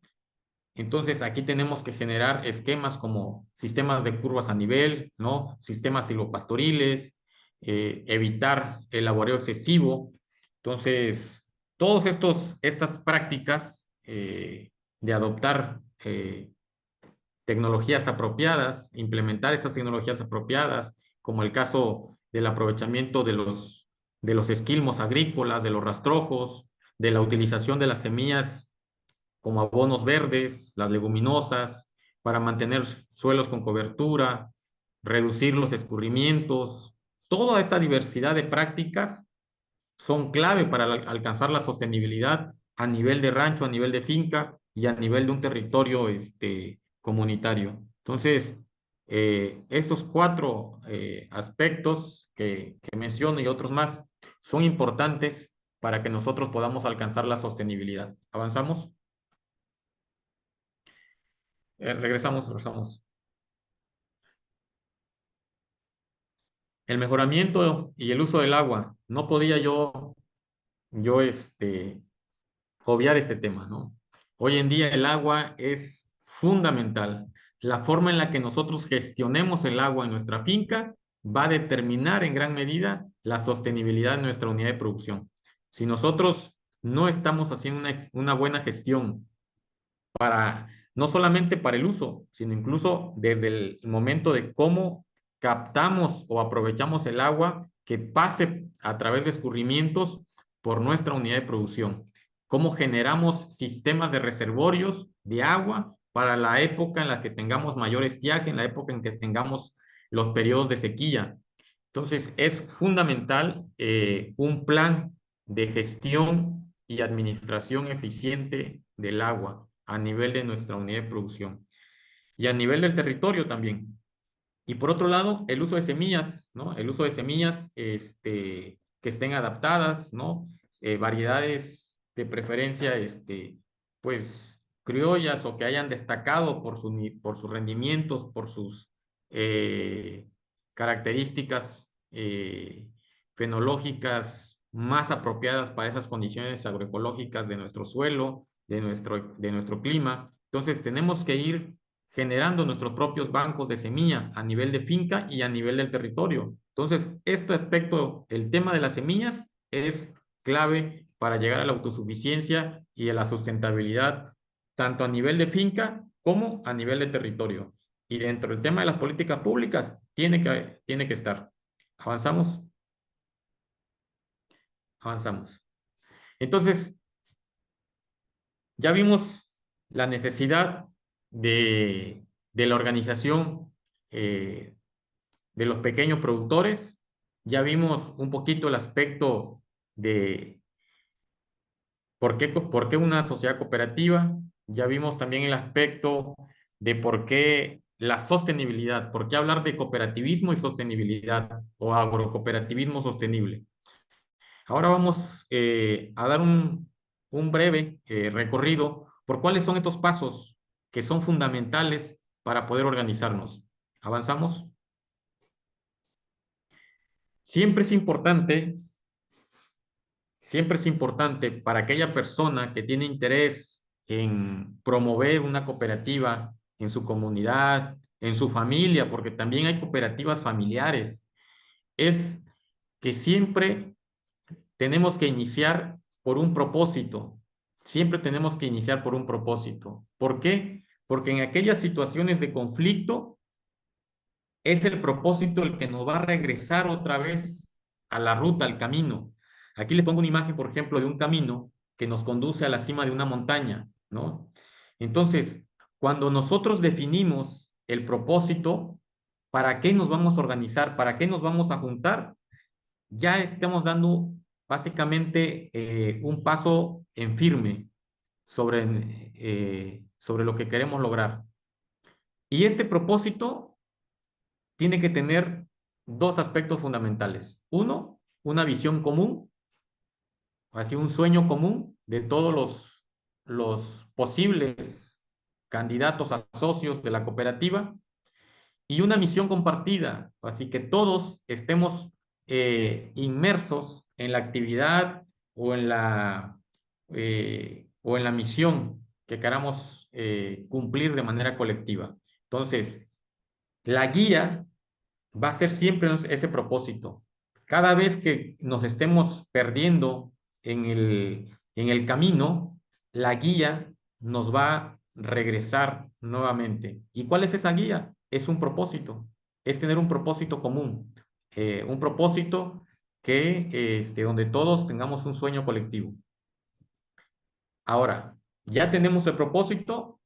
Entonces, aquí tenemos que generar esquemas como sistemas de curvas a nivel, ¿no? Sistemas silvopastoriles, evitar el laboreo excesivo. Entonces, estas prácticas de adoptar tecnologías apropiadas, implementar estas tecnologías apropiadas, como el caso del aprovechamiento de los esquilmos agrícolas, de los rastrojos, de la utilización de las semillas como abonos verdes, las leguminosas, para mantener suelos con cobertura, reducir los escurrimientos. Toda esta diversidad de prácticas son clave para alcanzar la sostenibilidad a nivel de rancho, a nivel de finca y a nivel de un territorio comunitario. Entonces, estos cuatro aspectos que menciono y otros más son importantes para que nosotros podamos alcanzar la sostenibilidad. ¿Avanzamos? Regresamos. el mejoramiento y el uso del agua. No podía yo obviar este tema, ¿no? Hoy en día el agua es fundamental. La forma en la que nosotros gestionemos el agua en nuestra finca va a determinar en gran medida la sostenibilidad de nuestra unidad de producción. Si nosotros no estamos haciendo una buena gestión para, no solamente para el uso, sino incluso desde el momento de cómo captamos o aprovechamos el agua que pase a través de escurrimientos por nuestra unidad de producción. Cómo generamos sistemas de reservorios de agua para la época en la que tengamos mayor estiaje, en la época en que tengamos los periodos de sequía. Entonces, es fundamental un plan de gestión y administración eficiente del agua a nivel de nuestra unidad de producción y a nivel del territorio también. Y por otro lado, el uso de semillas, ¿no? El uso de semillas que estén adaptadas, ¿no? Variedades de preferencia, pues, criollas o que hayan destacado por sus rendimientos, por sus características fenológicas más apropiadas para esas condiciones agroecológicas de nuestro suelo, de nuestro clima. Entonces, tenemos que ir generando nuestros propios bancos de semilla a nivel de finca y a nivel del territorio. Entonces, este aspecto, el tema de las semillas, es clave para llegar a la autosuficiencia y a la sustentabilidad, tanto a nivel de finca como a nivel de territorio. Y dentro del tema de las políticas públicas, tiene que estar. ¿Avanzamos? Avanzamos. Entonces, ya vimos la necesidad de la organización de los pequeños productores. Ya vimos un poquito el aspecto de por qué una sociedad cooperativa. Ya vimos también el aspecto de por qué la sostenibilidad, por qué hablar de cooperativismo y sostenibilidad o agrocooperativismo sostenible. Ahora vamos a dar un breve recorrido por cuáles son estos pasos que son fundamentales para poder organizarnos. ¿Avanzamos? Siempre es importante, siempre es importante para aquella persona que tiene interés en promover una cooperativa en su comunidad, en su familia, porque también hay cooperativas familiares, es que siempre tenemos que iniciar por un propósito. Siempre tenemos que iniciar por un propósito. ¿Por qué? Porque en aquellas situaciones de conflicto es el propósito el que nos va a regresar otra vez a la ruta, al camino. Aquí les pongo una imagen, por ejemplo, de un camino que nos conduce a la cima de una montaña, ¿no? Entonces, cuando nosotros definimos el propósito, ¿para qué nos vamos a organizar? ¿Para qué nos vamos a juntar? Ya estamos dando básicamente un paso en firme sobre lo que queremos lograr. Y este propósito tiene que tener dos aspectos fundamentales. Uno, una visión común, así un sueño común de todos los posibles candidatos a socios de la cooperativa y una misión compartida, así que todos estemos inmersos en la actividad o o en la misión que queramos cumplir de manera colectiva. Entonces, la guía va a ser siempre ese propósito. Cada vez que nos estemos perdiendo en el camino, la guía nos va a regresar nuevamente. ¿Y cuál es esa guía? Es un propósito, es tener un propósito común, un propósito donde todos tengamos un sueño colectivo. Ahora, ya tenemos el propósito,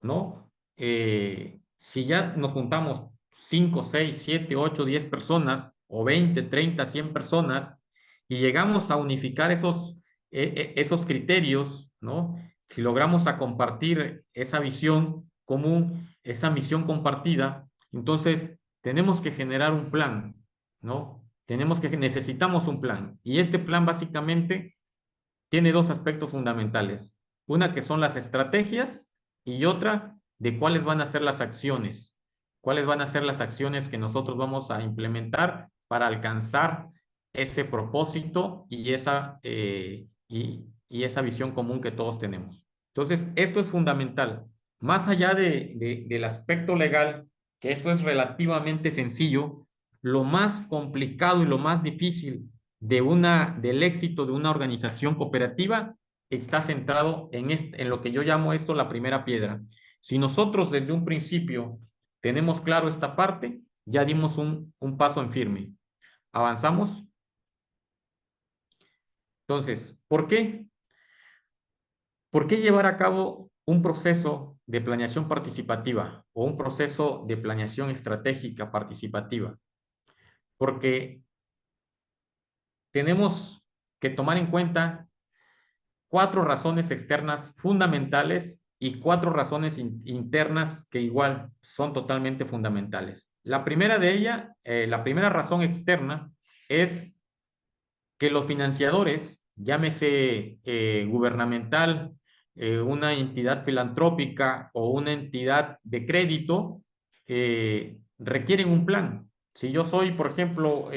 ¿no? Si ya nos juntamos 5, 6, 7, 8, 10 personas, o 20, 30, 100 personas, y llegamos a unificar esos criterios, ¿no? Si logramos a compartir esa visión común, esa misión compartida, entonces tenemos que generar un plan, ¿no? Necesitamos un plan. Y este plan básicamente tiene dos aspectos fundamentales. Una que son las estrategias y otra de cuáles van a ser las acciones. Cuáles van a ser las acciones que nosotros vamos a implementar para alcanzar ese propósito y esa visión común que todos tenemos. Entonces, esto es fundamental. Más allá del aspecto legal, que esto es relativamente sencillo, lo más complicado y lo más difícil del éxito de una organización cooperativa está centrado en lo que yo llamo esto la primera piedra. Si nosotros desde un principio tenemos claro esta parte, ya dimos un paso en firme. ¿Avanzamos? Entonces, ¿por qué? ¿Por qué llevar a cabo un proceso de planeación participativa o un proceso de planeación estratégica participativa? Porque tenemos que tomar en cuenta 4 razones externas fundamentales y 4 razones internas que igual son totalmente fundamentales. La primera de ellas, la primera razón externa es que los financiadores, llámese gubernamental, una entidad filantrópica o una entidad de crédito, requieren un plan. Si yo soy, por ejemplo,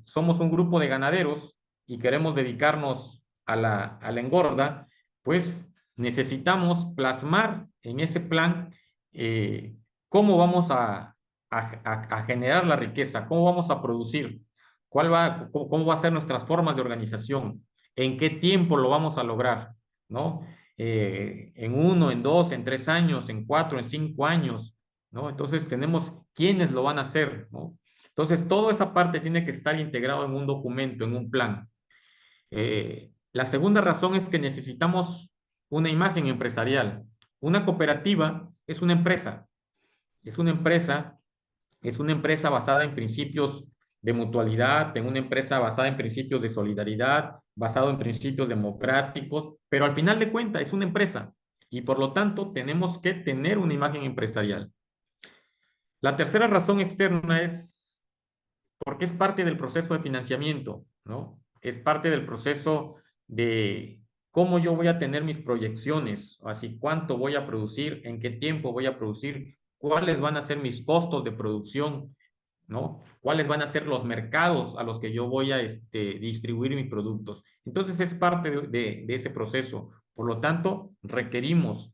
somos un grupo de ganaderos y queremos dedicarnos a la engorda, pues necesitamos plasmar en ese plan cómo vamos a generar la riqueza, cómo vamos a producir, cómo va a ser nuestras formas de organización, en qué tiempo lo vamos a lograr, ¿no? En 1, en 2, en 3 años, en 4, en 5 años, ¿no? Entonces tenemos quiénes lo van a hacer, ¿no? Entonces toda esa parte tiene que estar integrado en un documento, en un plan. La segunda razón es que necesitamos una imagen empresarial. Una cooperativa es una empresa, es una empresa, es una empresa basada en principios de mutualidad, en una empresa basada en principios de solidaridad, basado en principios democráticos, pero al final de cuentas es una empresa y por lo tanto tenemos que tener una imagen empresarial. La tercera razón externa es porque es parte del proceso de financiamiento, ¿no? Es parte del proceso de cómo yo voy a tener mis proyecciones, así cuánto voy a producir, en qué tiempo voy a producir, cuáles van a ser mis costos de producción, ¿no? ¿Cuáles van a ser los mercados a los que yo voy a distribuir mis productos? Entonces es parte de ese proceso. Por lo tanto, requerimos,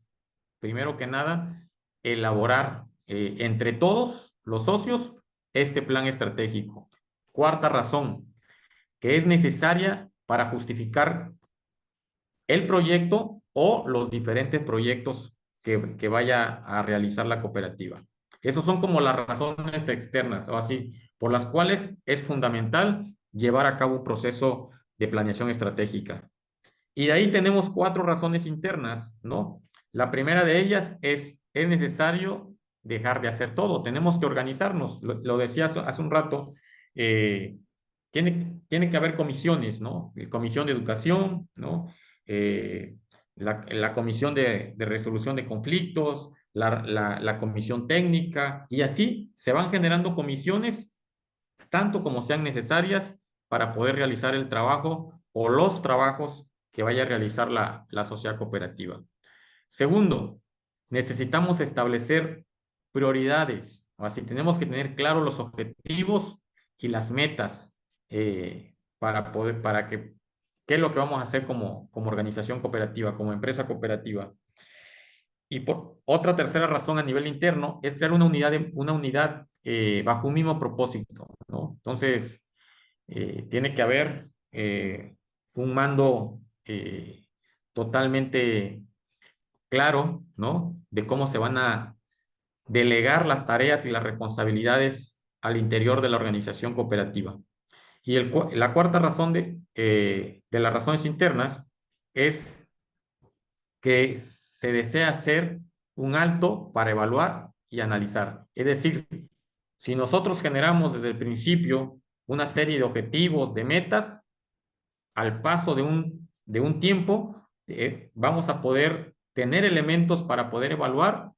primero que nada, elaborar entre todos los socios este plan estratégico. Cuarta razón, que es necesaria para justificar el proyecto o los diferentes proyectos que vaya a realizar la cooperativa. Esas son como las razones externas, o así, por las cuales es fundamental llevar a cabo un proceso de planeación estratégica. Y de ahí tenemos 4 razones internas, ¿no? La primera de ellas es necesario dejar de hacer todo, tenemos que organizarnos. Lo decía hace un rato, tiene que haber comisiones, ¿no? Comisión de educación, ¿no? La comisión de resolución de conflictos, la comisión técnica, y así se van generando comisiones tanto como sean necesarias para poder realizar el trabajo o los trabajos que vaya a realizar la sociedad cooperativa. Segundo, necesitamos establecer prioridades, así tenemos que tener claros los objetivos y las metas qué es lo que vamos a hacer como organización cooperativa, como empresa cooperativa. Y por otra tercera razón a nivel interno es crear una unidad bajo un mismo propósito, ¿no? Entonces, tiene que haber un mando totalmente claro, ¿no? De cómo se van a delegar las tareas y las responsabilidades al interior de la organización cooperativa. Y la cuarta razón de las razones internas es que se desea hacer un alto para evaluar y analizar. Es decir, si nosotros generamos desde el principio una serie de objetivos, de metas, al paso de un tiempo, vamos a poder tener elementos para poder evaluar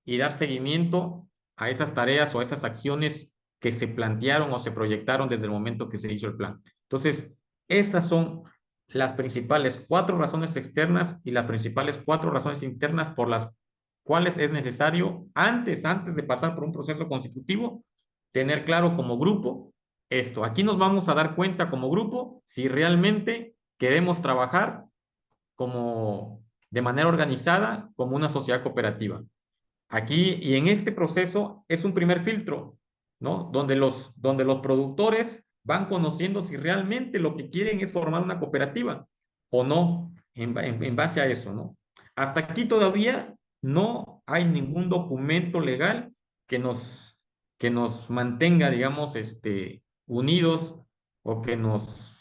y dar seguimiento a esas tareas o a esas acciones que se plantearon o se proyectaron desde el momento que se hizo el plan. Entonces, estas son las principales 4 razones externas y las principales 4 razones internas por las cuales es necesario, antes de pasar por un proceso constitutivo, tener claro como grupo esto. Aquí nos vamos a dar cuenta como grupo si realmente queremos trabajar como de manera organizada como una sociedad cooperativa. Aquí y en este proceso es un primer filtro, ¿no? Donde los productores van conociendo si realmente lo que quieren es formar una cooperativa o no, en base a eso, ¿no? Hasta aquí todavía no hay ningún documento legal que nos mantenga, digamos, unidos o que nos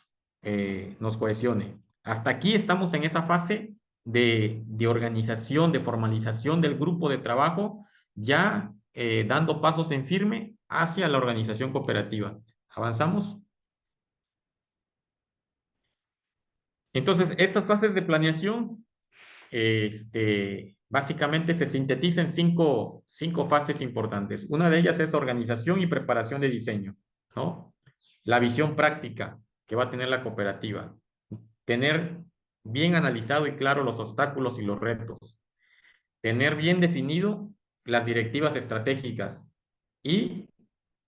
cohesione. Hasta aquí estamos en esa fase de organización, de formalización del grupo de trabajo, ya dando pasos en firme hacia la organización cooperativa. ¿Avanzamos? Entonces, estas fases de planeación, básicamente se sintetizan en cinco fases importantes. Una de ellas es organización y preparación de diseño, ¿no? La visión práctica que va a tener la cooperativa. Tener bien analizado y claro los obstáculos y los retos. Tener bien definido las directivas estratégicas y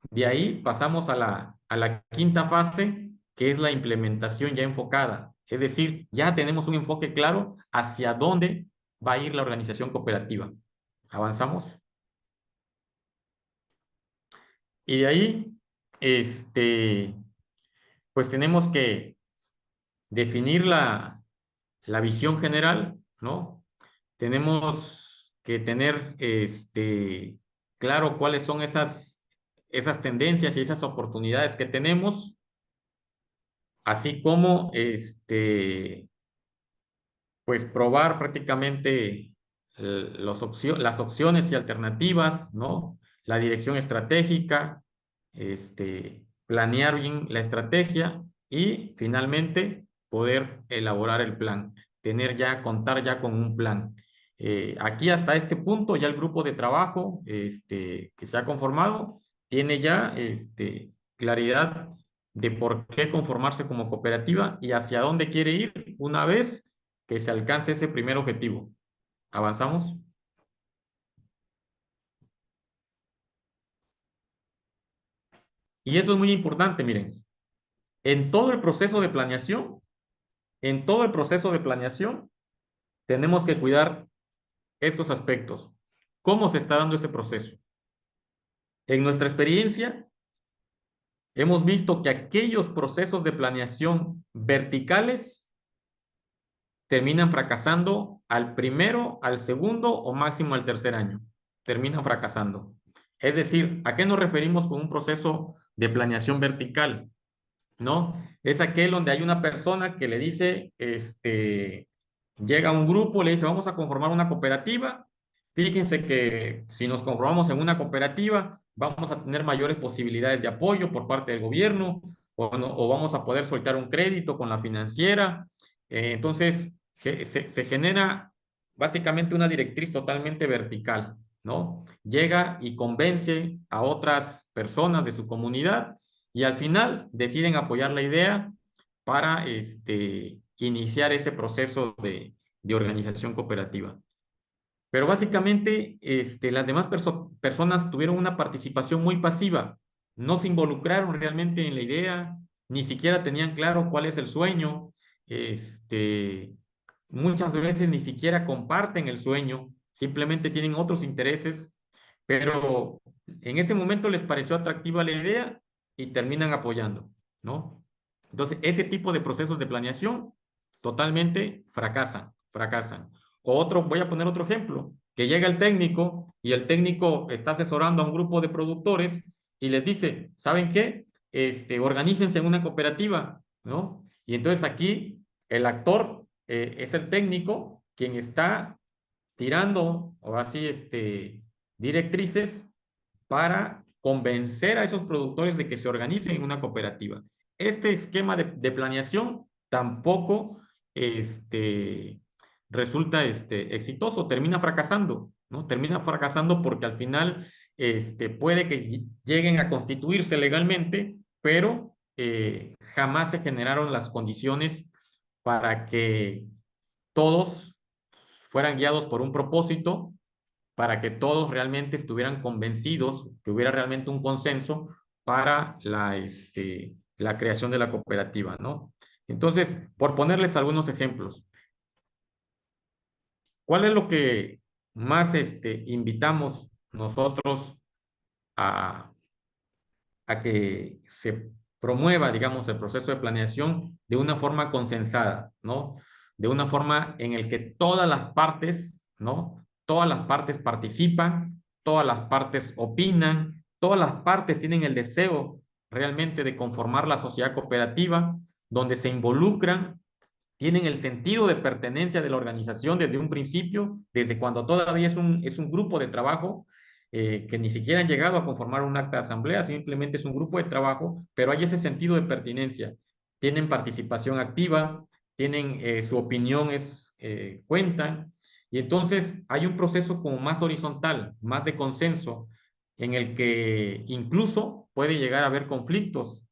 de ahí pasamos a la quinta fase, que es la implementación ya enfocada. Es decir, ya tenemos un enfoque claro hacia dónde va a ir la organización cooperativa. ¿Avanzamos? Y de ahí, pues tenemos que definir la visión general, ¿no? Tenemos que tener claro cuáles son esas tendencias y esas oportunidades que tenemos, así como pues probar prácticamente las opciones y alternativas, ¿no? La dirección estratégica, planear bien la estrategia y finalmente poder elaborar el plan, contar ya con un plan. Aquí hasta este punto ya el grupo de trabajo que se ha conformado tiene ya claridad de por qué conformarse como cooperativa y hacia dónde quiere ir una vez que se alcance ese primer objetivo. ¿Avanzamos? Y eso es muy importante, miren. En todo el proceso de planeación, tenemos que cuidar estos aspectos. ¿Cómo se está dando ese proceso? En nuestra experiencia, hemos visto que aquellos procesos de planeación verticales terminan fracasando al primero, al segundo o máximo al tercer año. Terminan fracasando. Es decir, ¿a qué nos referimos con un proceso de planeación vertical? ¿No? Es aquel donde hay una persona que le dice, llega un grupo, le dice, vamos a conformar una cooperativa. Fíjense que si nos conformamos en una cooperativa, vamos a tener mayores posibilidades de apoyo por parte del gobierno o vamos a poder soltar un crédito con la financiera. Entonces, se genera básicamente una directriz totalmente vertical, ¿no? Llega y convence a otras personas de su comunidad y al final deciden apoyar la idea para iniciar ese proceso de organización cooperativa. Pero básicamente las demás personas tuvieron una participación muy pasiva, no se involucraron realmente en la idea, ni siquiera tenían claro cuál es el sueño, muchas veces ni siquiera comparten el sueño, simplemente tienen otros intereses, pero en ese momento les pareció atractiva la idea y terminan apoyando, ¿no? Entonces, ese tipo de procesos de planeación totalmente fracasan. Voy a poner otro ejemplo, que llega el técnico y el técnico está asesorando a un grupo de productores y les dice, ¿saben qué? Organícense en una cooperativa, ¿no? Y entonces aquí el actor es el técnico quien está tirando, o así, directrices para convencer a esos productores de que se organicen en una cooperativa. Este esquema de planeación tampoco resulta exitoso, termina fracasando, ¿no? Termina fracasando porque al final puede que lleguen a constituirse legalmente, pero jamás se generaron las condiciones para que todos fueran guiados por un propósito para que todos realmente estuvieran convencidos, que hubiera realmente un consenso para la creación de la cooperativa, ¿no? Entonces, por ponerles algunos ejemplos, ¿cuál es lo que más invitamos nosotros a, a que se promueva, digamos, el proceso de planeación de una forma consensada, ¿no? De una forma en el que todas las partes, ¿no? Todas las partes participan, todas las partes opinan, todas las partes tienen el deseo realmente de conformar la sociedad cooperativa, donde se involucran, tienen el sentido de pertenencia de la organización desde un principio, desde cuando todavía es un grupo de trabajo que ni siquiera han llegado a conformar un acta de asamblea, simplemente es un grupo de trabajo, pero hay ese sentido de pertinencia. Tienen participación activa, tienen su opinión cuentan, y entonces hay un proceso como más horizontal, más de consenso, en el que incluso puede llegar a haber conflictos,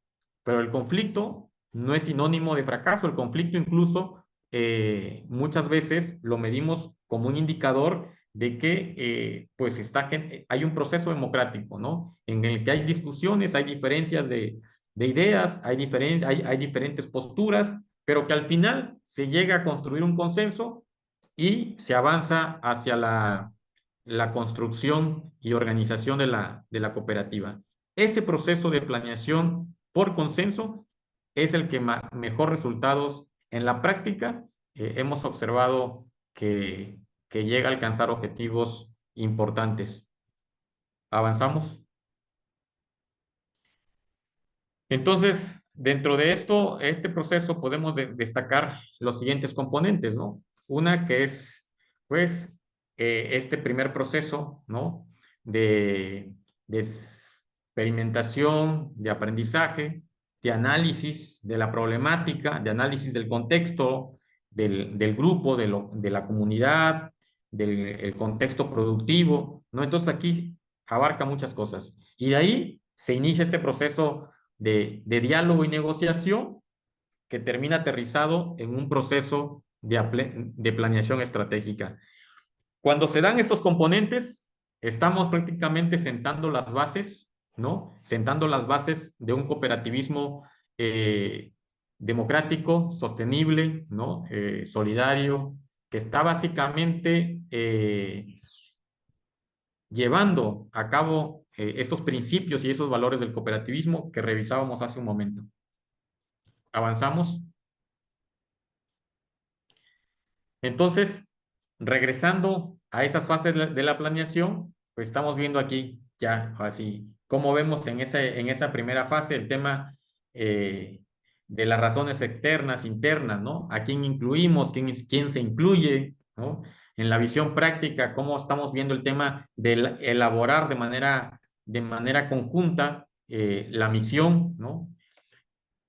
pero el conflicto no es sinónimo de fracaso. El conflicto incluso muchas veces lo medimos como un indicador de que pues hay un proceso democrático, ¿no? En el que hay discusiones, hay diferencias de ideas, hay diferentes posturas, pero que al final se llega a construir un consenso y se avanza hacia la construcción y organización de la cooperativa. Ese proceso de planeación por consenso es el que mejor resultados en la práctica hemos observado que llega a alcanzar objetivos importantes. ¿Avanzamos? Entonces, dentro de este proceso podemos destacar los siguientes componentes, ¿no? Una que es, pues, este primer proceso, ¿no? De experimentación, de aprendizaje, de análisis de la problemática, de análisis del contexto, del grupo, de la comunidad, del contexto productivo, ¿no? Entonces aquí abarca muchas cosas. Y de ahí se inicia este proceso de diálogo y negociación que termina aterrizado en un proceso de planeación estratégica. Cuando se dan estos componentes, estamos prácticamente sentando las bases, ¿no? Sentando las bases de un cooperativismo democrático, sostenible, ¿no? Solidario, que está básicamente llevando a cabo esos principios y esos valores del cooperativismo que revisábamos hace un momento. Avanzamos. Entonces, regresando a esas fases de la planeación, pues estamos viendo aquí ya así cómo vemos en esa primera fase el tema de las razones externas, internas, ¿no? A quién incluimos, quién se incluye, ¿no? En la visión práctica, cómo estamos viendo el tema de elaborar de manera conjunta la misión, ¿no?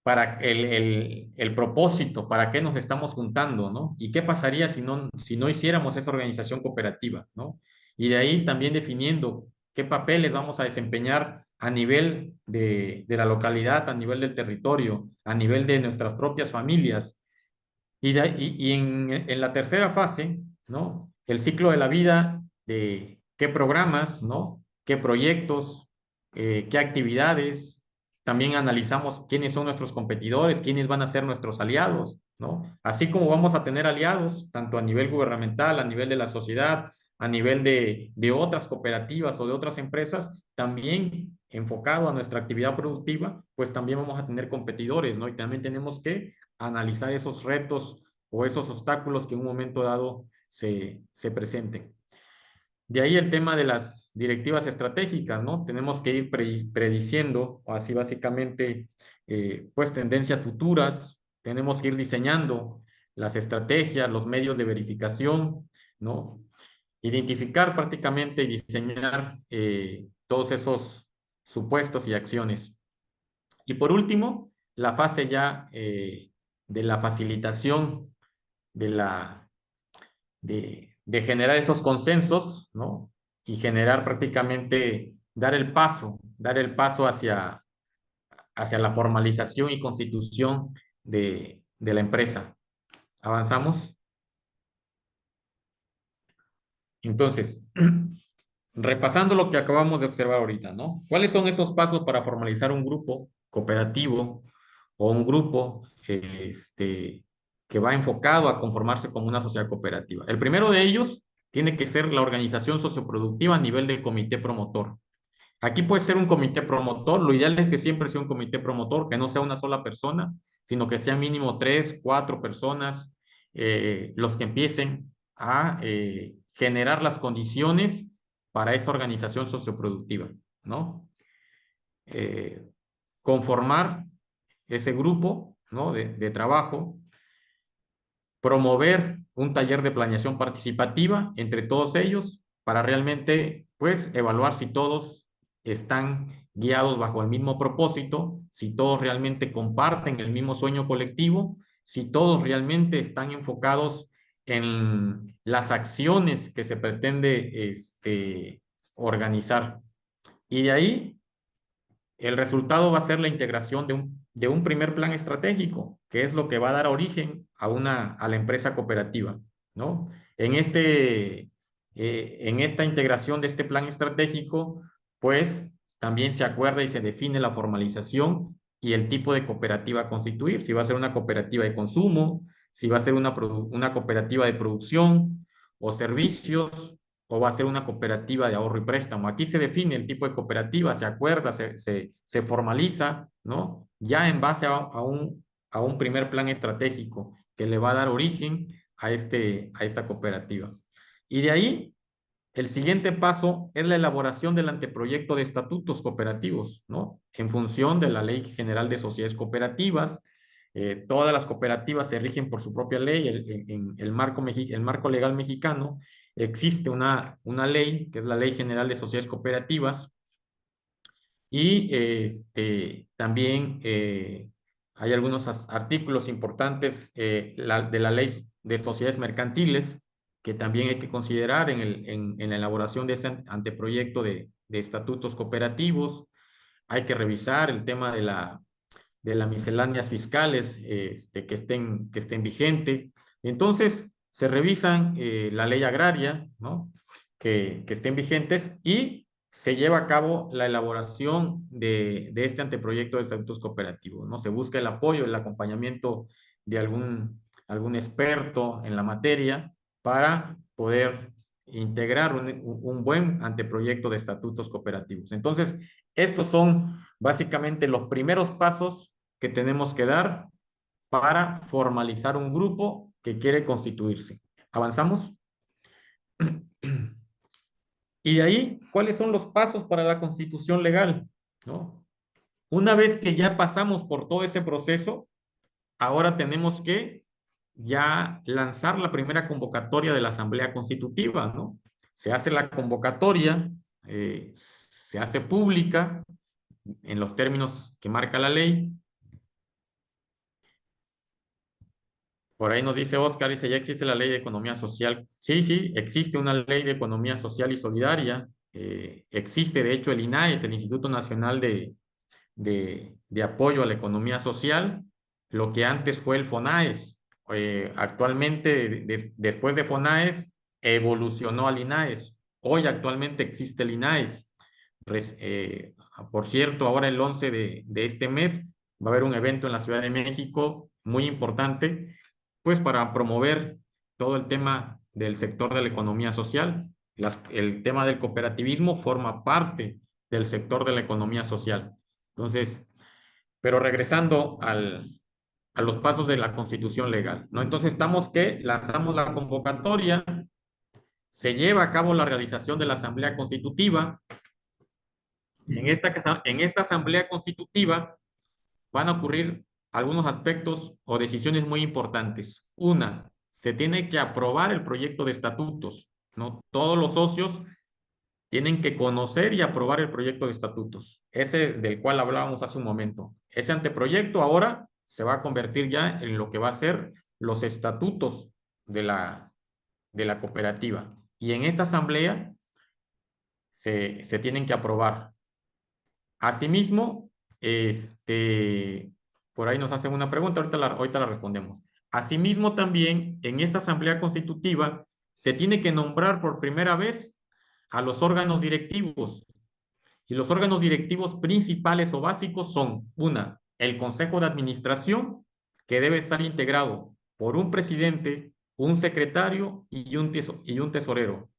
Para el propósito, para qué nos estamos juntando, ¿no? Y qué pasaría si no hiciéramos esa organización cooperativa, ¿no? Y de ahí también definiendo qué papeles vamos a desempeñar a nivel de la localidad, a nivel del territorio, a nivel de nuestras propias familias. Y en la tercera fase, ¿no? El ciclo de la vida de qué programas, ¿no? Qué proyectos, qué actividades. También analizamos quiénes son nuestros competidores, quiénes van a ser nuestros aliados, ¿no? Así como vamos a tener aliados, tanto a nivel gubernamental, a nivel de la sociedad, a nivel de otras cooperativas o de otras empresas, también enfocado a nuestra actividad productiva, pues también vamos a tener competidores, ¿no? Y también tenemos que analizar esos retos o esos obstáculos que en un momento dado se presenten. De ahí el tema de las directivas estratégicas, ¿no? Tenemos que ir prediciendo, así básicamente, pues tendencias futuras, tenemos que ir diseñando las estrategias, los medios de verificación, ¿no? Identificar prácticamente y diseñar todos esos supuestos y acciones. Y por último, la fase ya de la facilitación de generar esos consensos, ¿no? Y generar prácticamente, dar el paso hacia la formalización y constitución de la empresa. ¿Avanzamos? Entonces, repasando lo que acabamos de observar ahorita, ¿no? ¿Cuáles son esos pasos para formalizar un grupo cooperativo o un grupo que va enfocado a conformarse como una sociedad cooperativa? El primero de ellos tiene que ser la organización socioproductiva a nivel de comité promotor. Aquí puede ser un comité promotor, lo ideal es que siempre sea un comité promotor, que no sea una sola persona, sino que sean mínimo 3, 4 personas los que empiecen a generar las condiciones para esa organización socioproductiva, ¿no? Conformar ese grupo, ¿no? de trabajo, promover un taller de planeación participativa entre todos ellos para realmente, pues, evaluar si todos están guiados bajo el mismo propósito, si todos realmente comparten el mismo sueño colectivo, si todos realmente están enfocados en las acciones que se pretende organizar. Y de ahí el resultado va a ser la integración de un primer plan estratégico, que es lo que va a dar origen a la empresa cooperativa, ¿no? En esta integración de este plan estratégico, pues también se acuerda y se define la formalización y el tipo de cooperativa a constituir, si va a ser una cooperativa de consumo, si va a ser una cooperativa de producción o servicios, o va a ser una cooperativa de ahorro y préstamo. Aquí se define el tipo de cooperativa, se acuerda, se formaliza, ¿no? Ya en base a un primer plan estratégico que le va a dar origen a esta cooperativa. Y de ahí, el siguiente paso es la elaboración del anteproyecto de estatutos cooperativos, ¿no? En función de la Ley General de Sociedades Cooperativas. Todas las cooperativas se rigen por su propia ley, el marco legal mexicano. Existe una ley, que es la Ley General de Sociedades Cooperativas, y también hay algunos artículos importantes de la Ley de Sociedades Mercantiles que también hay que considerar en la elaboración de este anteproyecto de estatutos cooperativos. Hay que revisar el tema de las misceláneas fiscales que estén vigentes. Entonces, se revisan la ley agraria, ¿no? que estén vigentes, y se lleva a cabo la elaboración de este anteproyecto de estatutos cooperativos, ¿no? Se busca el apoyo, el acompañamiento de algún experto en la materia para poder integrar un buen anteproyecto de estatutos cooperativos. Entonces, estos son básicamente los primeros pasos que tenemos que dar para formalizar un grupo que quiere constituirse. ¿Avanzamos? Y de ahí, ¿cuáles son los pasos para la constitución legal? ¿No? Una vez que ya pasamos por todo ese proceso, ahora tenemos que ya lanzar la primera convocatoria de la Asamblea Constitutiva, ¿no? Se hace la convocatoria, se hace pública en los términos que marca la ley. Por ahí nos dice Oscar, dice, ya existe la ley de economía social. Sí, sí, existe una ley de economía social y solidaria. Existe, de hecho, el INAES, el Instituto Nacional de Apoyo a la Economía Social, lo que antes fue el FONAES. Actualmente, después de FONAES, evolucionó al INAES. Hoy actualmente existe el INAES. Por cierto, ahora el 11 de este mes va a haber un evento en la Ciudad de México muy importante, pues para promover todo el tema del sector de la economía social. El tema del cooperativismo forma parte del sector de la economía social. Entonces, pero regresando a los pasos de la constitución legal, ¿no? Entonces estamos que lanzamos la convocatoria, se lleva a cabo la realización de la asamblea constitutiva. En esta asamblea constitutiva van a ocurrir algunos aspectos o decisiones muy importantes. Una, se tiene que aprobar el proyecto de estatutos, ¿no? Todos los socios tienen que conocer y aprobar el proyecto de estatutos, ese del cual hablábamos hace un momento. Ese anteproyecto ahora se va a convertir ya en lo que va a ser los estatutos de la cooperativa. Y en esta asamblea se tienen que aprobar. Asimismo, por ahí nos hacen una pregunta, ahorita la respondemos. Asimismo, también en esta asamblea constitutiva se tiene que nombrar por primera vez a los órganos directivos. Y los órganos directivos principales o básicos son, una, el Consejo de Administración, que debe estar integrado por un presidente, un secretario y un tesorero.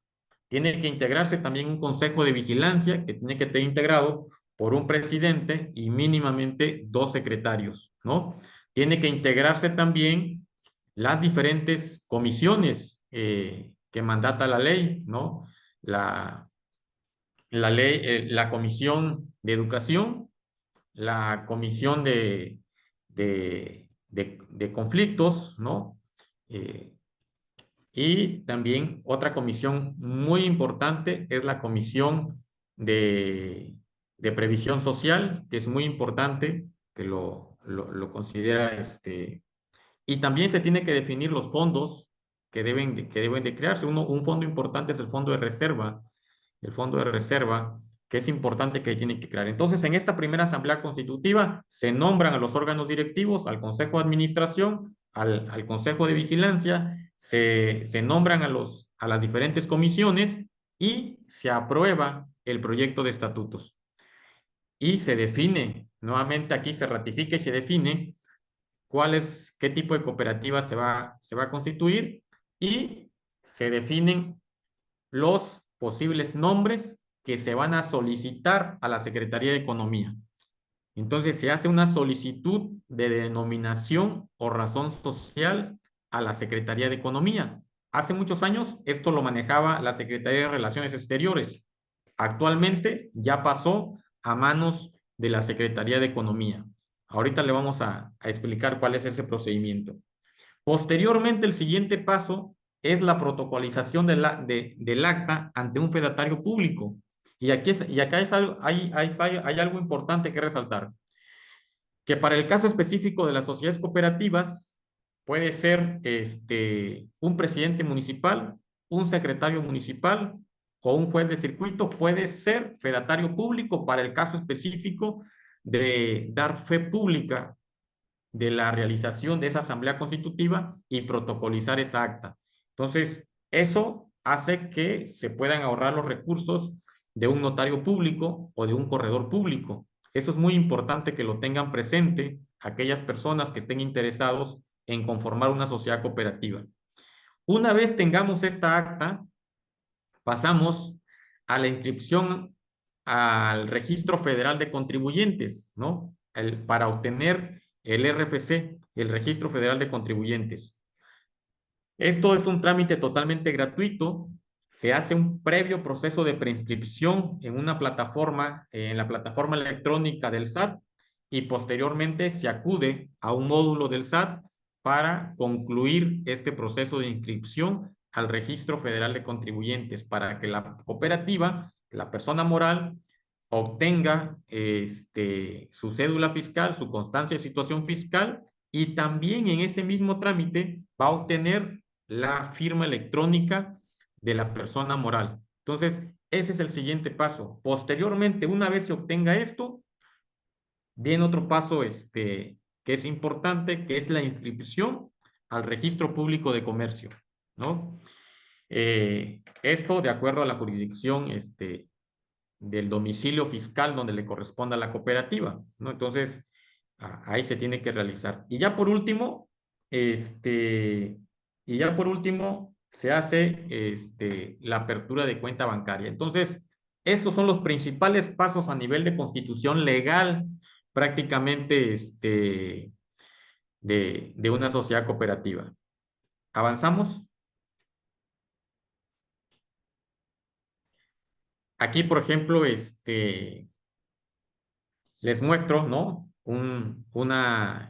Tiene que integrarse también un Consejo de Vigilancia, que tiene que estar integrado por un presidente y mínimamente 2 secretarios, ¿no? Tiene que integrarse también las diferentes comisiones que mandata la ley, ¿no? La Comisión de Educación, la Comisión de Conflictos, ¿no? Y también otra comisión muy importante es la Comisión de Previsión Social, que es muy importante, que lo considera y también se tiene que definir los fondos que deben de crearse. Un fondo importante es el fondo de reserva, que es importante que tiene que crear. Entonces, en esta primera asamblea constitutiva se nombran a los órganos directivos, al Consejo de Administración, al Consejo de Vigilancia, se nombran a las diferentes comisiones y se aprueba el proyecto de estatutos. Y se define, nuevamente aquí se ratifica y se define qué tipo de cooperativa se va a constituir y se definen los posibles nombres que se van a solicitar a la Secretaría de Economía. Entonces se hace una solicitud de denominación o razón social a la Secretaría de Economía. Hace muchos años esto lo manejaba la Secretaría de Relaciones Exteriores. Actualmente ya pasó a manos de la Secretaría de Economía. Ahorita le vamos a explicar cuál es ese procedimiento. Posteriormente, el siguiente paso es la protocolización del acta ante un fedatario público. Y acá hay algo importante que resaltar, que para el caso específico de las sociedades cooperativas puede ser un presidente municipal, un secretario municipal o un juez de circuito, puede ser fedatario público para el caso específico de dar fe pública de la realización de esa asamblea constitutiva y protocolizar esa acta. Entonces, eso hace que se puedan ahorrar los recursos de un notario público o de un corredor público. Eso es muy importante que lo tengan presente aquellas personas que estén interesados en conformar una sociedad cooperativa. Una vez tengamos esta acta, pasamos a la inscripción al Registro Federal de Contribuyentes, ¿no? Para obtener el RFC, el Registro Federal de Contribuyentes. Esto es un trámite totalmente gratuito. Se hace un previo proceso de preinscripción en una plataforma, en la plataforma electrónica del SAT, y posteriormente se acude a un módulo del SAT para concluir este proceso de inscripción al Registro Federal de Contribuyentes para que la cooperativa, la persona moral, obtenga su cédula fiscal, su constancia de situación fiscal, y también en ese mismo trámite va a obtener la firma electrónica de la persona moral. Entonces, ese es el siguiente paso. Posteriormente, una vez se obtenga esto, viene otro paso que es importante, que es la inscripción al Registro Público de Comercio, ¿no? Esto de acuerdo a la jurisdicción del domicilio fiscal donde le corresponda a la cooperativa, ¿no? Entonces, ahí se tiene que realizar. Y ya por último, se hace la apertura de cuenta bancaria. Entonces, estos son los principales pasos a nivel de constitución legal prácticamente de una sociedad cooperativa. ¿Avanzamos? Aquí, por ejemplo, les muestro, ¿no?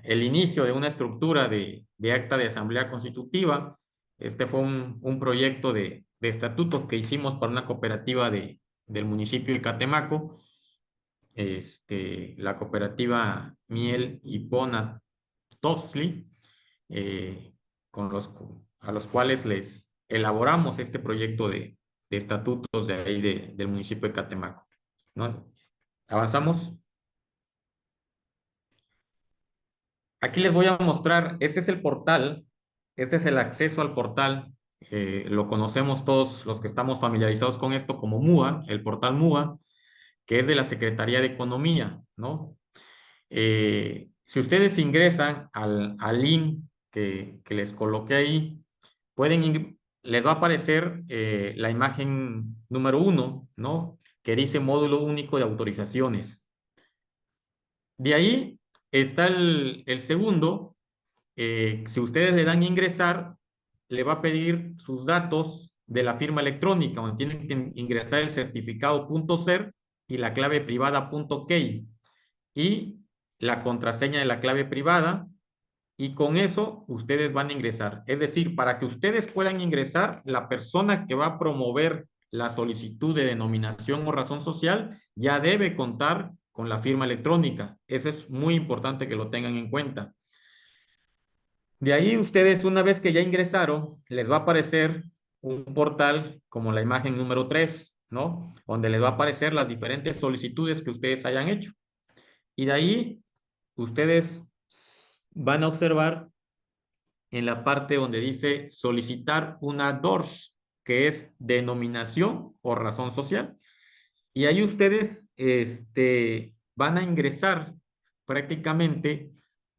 El inicio de una estructura de acta de asamblea constitutiva. Este fue un proyecto de estatutos que hicimos para una cooperativa del municipio de Catemaco. La cooperativa Miel y Bona Toxtli, a los cuales les elaboramos este proyecto de estatutos de ahí del municipio de Catemaco, ¿no? ¿Avanzamos? Aquí les voy a mostrar, este es el portal, este es el acceso al portal lo conocemos todos los que estamos familiarizados con esto como MUA, el portal MUA, que es de la Secretaría de Economía, ¿no? Si ustedes ingresan al link que les coloqué ahí, les va a aparecer la imagen número 1, ¿no? Que dice módulo único de autorizaciones. De ahí está el segundo. Si ustedes le dan ingresar, le va a pedir sus datos de la firma electrónica, donde tienen que ingresar el certificado .ser y la clave privada .key y la contraseña de la clave privada, y con eso ustedes van a ingresar. Es decir, para que ustedes puedan ingresar, la persona que va a promover la solicitud de denominación o razón social ya debe contar con la firma electrónica. Eso es muy importante que lo tengan en cuenta. De ahí ustedes, una vez que ya ingresaron, les va a aparecer un portal como la imagen número 3, ¿no? Donde les va a aparecer las diferentes solicitudes que ustedes hayan hecho. Y de ahí ustedes van a observar en la parte donde dice solicitar una DORS, que es denominación o razón social. Y ahí ustedes van a ingresar prácticamente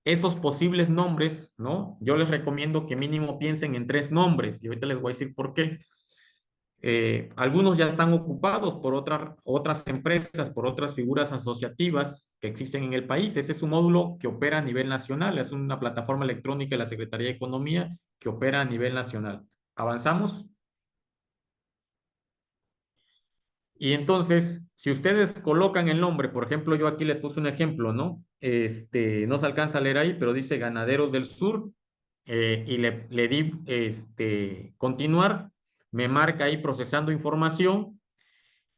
esos posibles nombres, ¿no? Yo les recomiendo que mínimo piensen en 3 nombres y ahorita les voy a decir por qué. Algunos ya están ocupados por otras empresas, por otras figuras asociativas que existen en el país. Ese es un módulo que opera a nivel nacional, es una plataforma electrónica de la Secretaría de Economía que opera a nivel nacional. ¿Avanzamos? Y entonces, si ustedes colocan el nombre, por ejemplo, yo aquí les puse un ejemplo, ¿no? No se alcanza a leer ahí, pero dice Ganaderos del Sur, y le di continuar, me marca ahí procesando información,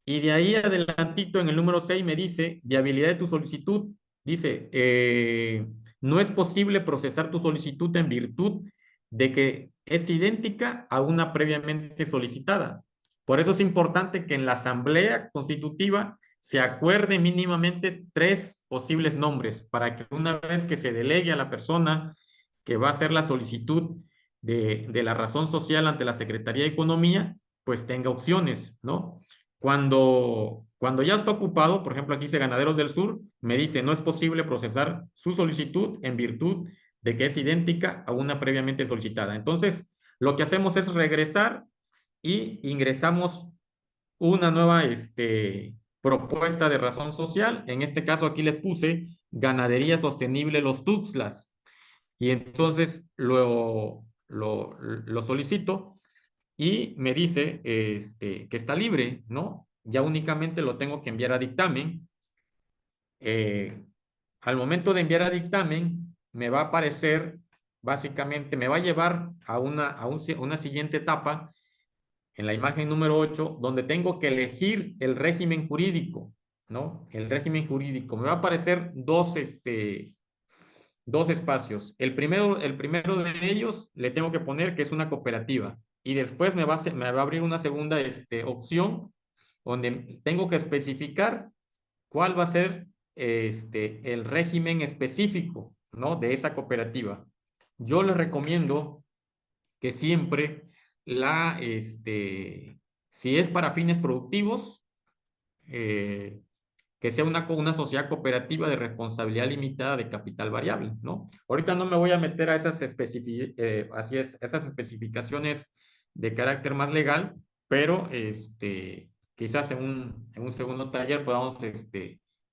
y de ahí adelantito en el número 6 me dice, viabilidad de tu solicitud, dice, no es posible procesar tu solicitud en virtud de que es idéntica a una previamente solicitada. Por eso es importante que en la asamblea constitutiva se acuerde mínimamente 3 posibles nombres para que una vez que se delegue a la persona que va a hacer la solicitud de la razón social ante la Secretaría de Economía, pues tenga opciones, ¿no? Cuando ya está ocupado, por ejemplo, aquí dice Ganaderos del Sur, me dice no es posible procesar su solicitud en virtud de que es idéntica a una previamente solicitada. Entonces, lo que hacemos es regresar y ingresamos una nueva propuesta de razón social. En este caso aquí le puse Ganadería Sostenible Los Tuxtlas. Y entonces lo solicito y me dice que está libre, ¿no? Ya únicamente lo tengo que enviar a dictamen. Al momento de enviar a dictamen, me va a aparecer, básicamente, me va a llevar a una siguiente etapa, en la imagen número 8, donde tengo que elegir el régimen jurídico, ¿no? El régimen jurídico. Me va a aparecer dos espacios. El primero de ellos le tengo que poner que es una cooperativa y después me va a abrir una segunda opción donde tengo que especificar cuál va a ser el régimen específico, ¿no? De esa cooperativa. Yo les recomiendo que siempre si es para fines productivos, que sea una sociedad cooperativa de responsabilidad limitada de capital variable, ¿no? Ahorita no me voy a meter a esas especificaciones de carácter más legal, pero quizás en un segundo taller podamos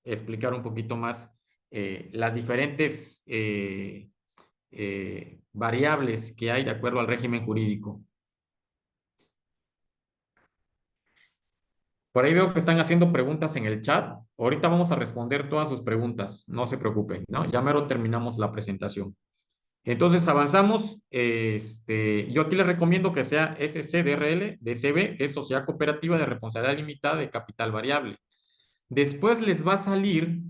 explicar un poquito más las diferentes variables que hay de acuerdo al régimen jurídico. Por ahí veo que están haciendo preguntas en el chat. Ahorita vamos a responder todas sus preguntas. No se preocupen, ¿no? Ya mero terminamos la presentación. Entonces avanzamos. Yo aquí les recomiendo que sea SCDRL DCB, que es Sociedad Cooperativa de Responsabilidad Limitada de Capital Variable. Después les va a salir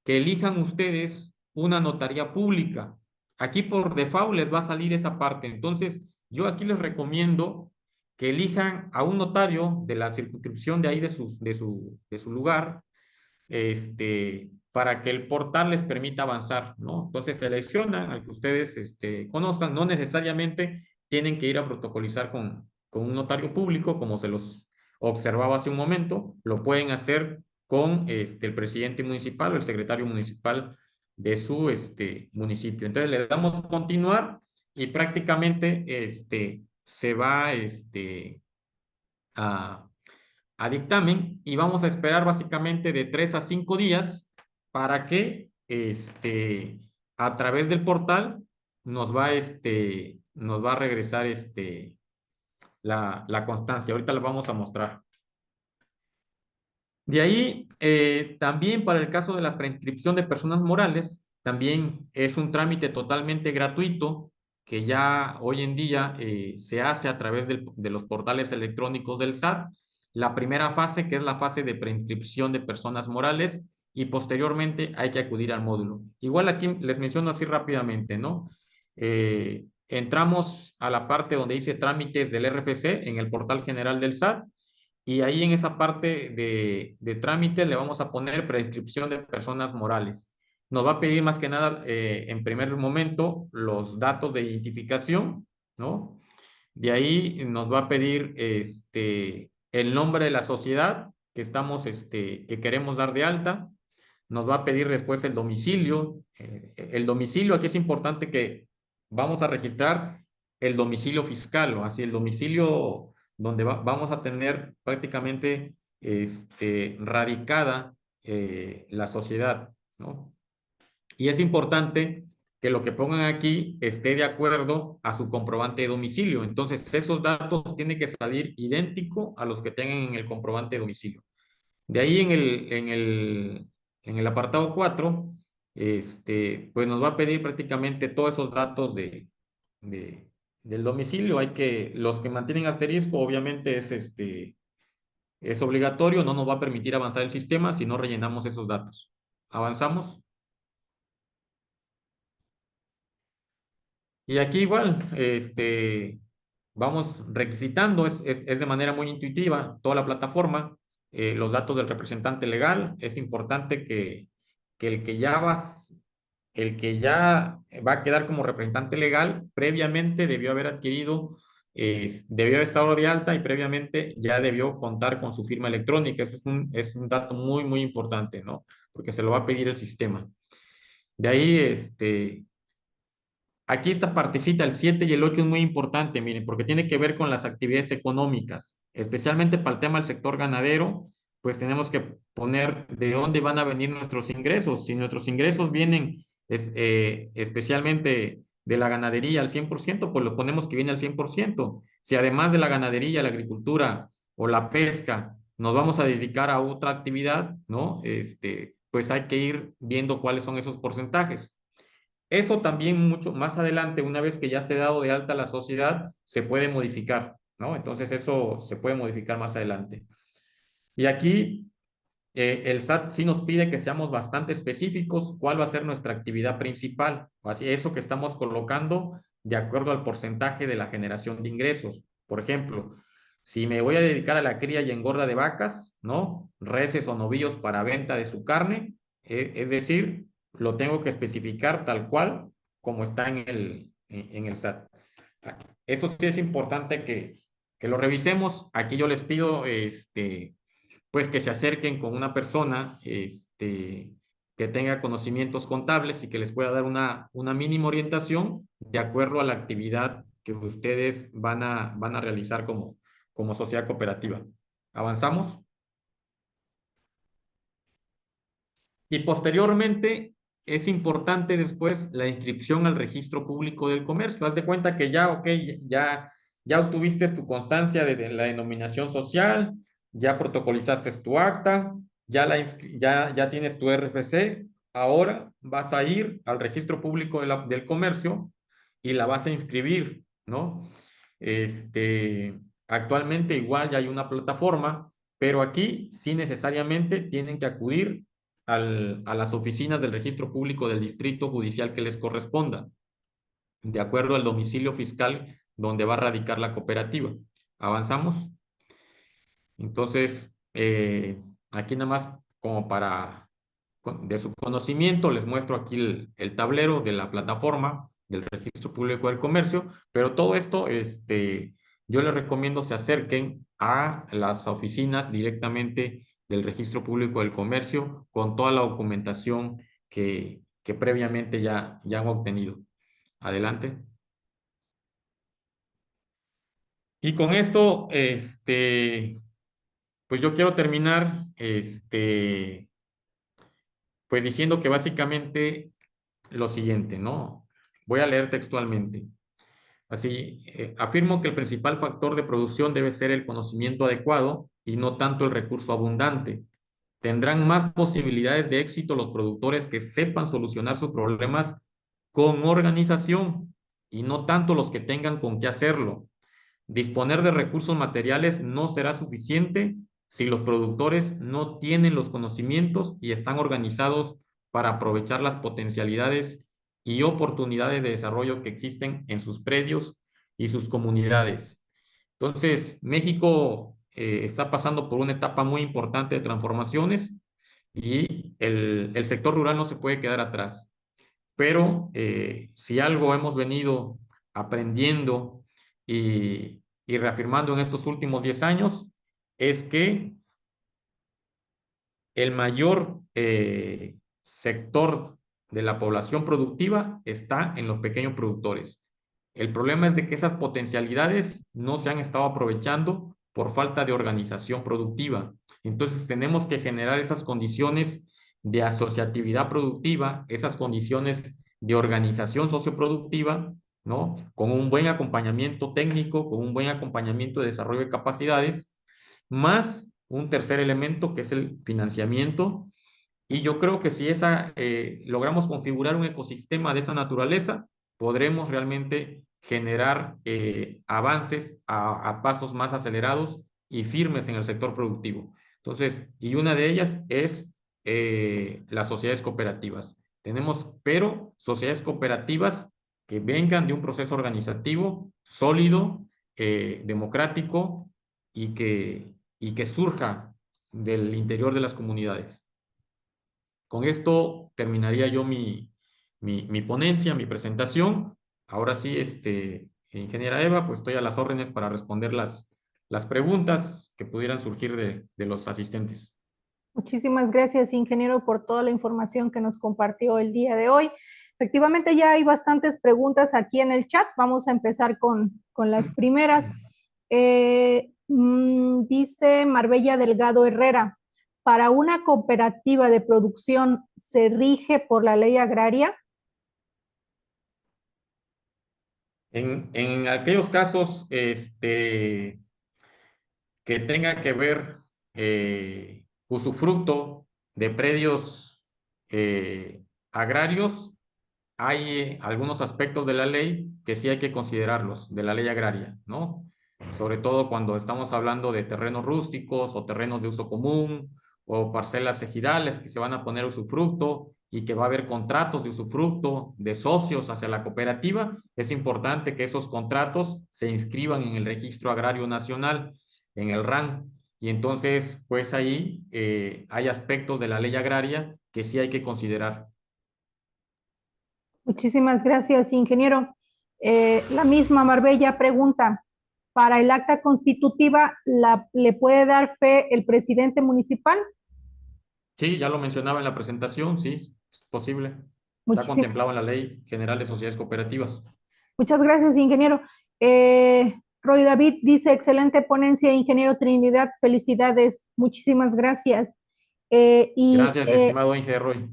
que elijan ustedes una notaría pública. Aquí por default les va a salir esa parte. Entonces, yo aquí les recomiendo que elijan a un notario de la circunscripción de ahí de su lugar, para que el portal les permita avanzar, ¿no? Entonces seleccionan al que ustedes conozcan, no necesariamente tienen que ir a protocolizar con un notario público, como se los observaba hace un momento. Lo pueden hacer con el presidente municipal o el secretario municipal de su municipio. Entonces le damos continuar y prácticamente se va a dictamen, y vamos a esperar básicamente de 3 a 5 días para que a través del portal nos va a regresar la constancia. Ahorita lo vamos a mostrar. De ahí, también para el caso de la preinscripción de personas morales, también es un trámite totalmente gratuito que ya hoy en día se hace a través de los portales electrónicos del SAT. La primera fase, que es la fase de preinscripción de personas morales, y posteriormente hay que acudir al módulo. Igual aquí les menciono así rápidamente, ¿no? Entramos a la parte donde dice trámites del RFC en el portal general del SAT. Y ahí en esa parte de trámite le vamos a poner preinscripción de personas morales. Nos va a pedir más que nada, en primer momento, los datos de identificación, ¿no? De ahí nos va a pedir el nombre de la sociedad que que queremos dar de alta. Nos va a pedir después el domicilio. El domicilio, aquí es importante que vamos a registrar el domicilio fiscal, o así el domicilio donde vamos a tener prácticamente radicada la sociedad, ¿no? Y es importante que lo que pongan aquí esté de acuerdo a su comprobante de domicilio. Entonces, esos datos tienen que salir idéntico a los que tengan en el comprobante de domicilio. De ahí en el apartado 4, pues nos va a pedir prácticamente todos esos datos del domicilio. Los que mantienen asterisco, obviamente es obligatorio, no nos va a permitir avanzar el sistema si no rellenamos esos datos. ¿Avanzamos? Y aquí igual, vamos requisitando, es de manera muy intuitiva toda la plataforma, los datos del representante legal. Es importante que el que ya va a quedar como representante legal, previamente debió haber adquirido, debió haber estado de alta, y previamente ya debió contar con su firma electrónica. Eso es un dato muy, muy importante, ¿no? Porque se lo va a pedir el sistema. De ahí, aquí esta partecita, el 7 y el 8, es muy importante, miren, porque tiene que ver con las actividades económicas, especialmente para el tema del sector ganadero. Pues tenemos que poner de dónde van a venir nuestros ingresos. Si nuestros ingresos vienen especialmente de la ganadería al 100%, pues lo ponemos que viene al 100%. Si además de la ganadería, la agricultura o la pesca, nos vamos a dedicar a otra actividad, ¿no? Pues hay que ir viendo cuáles son esos porcentajes. Eso también mucho más adelante, una vez que ya esté dado de alta la sociedad, se puede modificar, ¿no? Entonces eso se puede modificar más adelante. Y aquí el SAT sí nos pide que seamos bastante específicos cuál va a ser nuestra actividad principal, así eso que estamos colocando de acuerdo al porcentaje de la generación de ingresos. Por ejemplo, si me voy a dedicar a la cría y engorda de vacas, ¿no? Reses o novillos para venta de su carne, es decir, lo tengo que especificar tal cual como está en el SAT. Eso sí es importante que lo revisemos. Aquí yo les pido, pues que se acerquen con una persona, que tenga conocimientos contables y que les pueda dar una mínima orientación de acuerdo a la actividad que ustedes van a realizar como sociedad cooperativa. ¿Avanzamos? Y posteriormente es importante después la inscripción al registro público del comercio. Haz de cuenta que ya, ok, ya obtuviste tu constancia de la denominación social, ya protocolizaste tu acta, ya tienes tu RFC. Ahora vas a ir al registro público del comercio y la vas a inscribir, ¿no? Actualmente igual ya hay una plataforma, pero aquí sí necesariamente tienen que acudir a las oficinas del registro público del distrito judicial que les corresponda, de acuerdo al domicilio fiscal donde va a radicar la cooperativa. ¿Avanzamos? Entonces, aquí nada más como de su conocimiento, les muestro aquí el tablero de la plataforma del Registro Público del Comercio, pero todo esto, yo les recomiendo se acerquen a las oficinas directamente del Registro Público del Comercio con toda la documentación que previamente ya han obtenido. Adelante. Y con esto, pues yo quiero terminar, pues diciendo que básicamente lo siguiente, ¿no? Voy a leer textualmente. Así, afirmo que el principal factor de producción debe ser el conocimiento adecuado y no tanto el recurso abundante. Tendrán más posibilidades de éxito los productores que sepan solucionar sus problemas con organización y no tanto los que tengan con qué hacerlo. Disponer de recursos materiales no será suficiente si los productores no tienen los conocimientos y están organizados para aprovechar las potencialidades y oportunidades de desarrollo que existen en sus predios y sus comunidades. Entonces, México está pasando por una etapa muy importante de transformaciones y el sector rural no se puede quedar atrás. Pero si algo hemos venido aprendiendo y reafirmando en estos últimos 10 años, es que el mayor sector de la población productiva está en los pequeños productores. El problema es de que esas potencialidades no se han estado aprovechando por falta de organización productiva. Entonces tenemos que generar esas condiciones de asociatividad productiva, esas condiciones de organización socioproductiva, ¿no? Con un buen acompañamiento técnico, con un buen acompañamiento de desarrollo de capacidades, más un tercer elemento que es el financiamiento. Y yo creo que si logramos configurar un ecosistema de esa naturaleza, podremos realmente generar avances a pasos más acelerados y firmes en el sector productivo. Entonces, y una de ellas es las sociedades cooperativas. Pero sociedades cooperativas que vengan de un proceso organizativo sólido, democrático y que surja del interior de las comunidades. Con esto terminaría yo mi ponencia, mi presentación. Ahora sí, ingeniera Eva, pues estoy a las órdenes para responder las preguntas que pudieran surgir de los asistentes. Muchísimas gracias, ingeniero, por toda la información que nos compartió el día de hoy. Efectivamente, ya hay bastantes preguntas aquí en el chat. Vamos a empezar con las primeras. Dice Marbella Delgado Herrera, ¿para una cooperativa de producción se rige por la ley agraria? En aquellos casos que tenga que ver usufructo de predios agrarios, hay algunos aspectos de la ley que sí hay que considerarlos, de la ley agraria, ¿no? Sobre todo cuando estamos hablando de terrenos rústicos o terrenos de uso común o parcelas ejidales que se van a poner usufructo y que va a haber contratos de usufructo de socios hacia la cooperativa. Es importante que esos contratos se inscriban en el Registro Agrario Nacional, en el RAN. Y entonces, pues ahí hay aspectos de la ley agraria que sí hay que considerar. Muchísimas gracias, ingeniero. La misma Marbella pregunta, ¿para el acta constitutiva le puede dar fe el presidente municipal? Sí, ya lo mencionaba en la presentación, sí, es posible. Está contemplado en la Ley General de Sociedades Cooperativas. Muchas gracias, ingeniero. Roy David dice, excelente ponencia, ingeniero Trinidad, felicidades, muchísimas gracias. Gracias, estimado ingeniero Roy.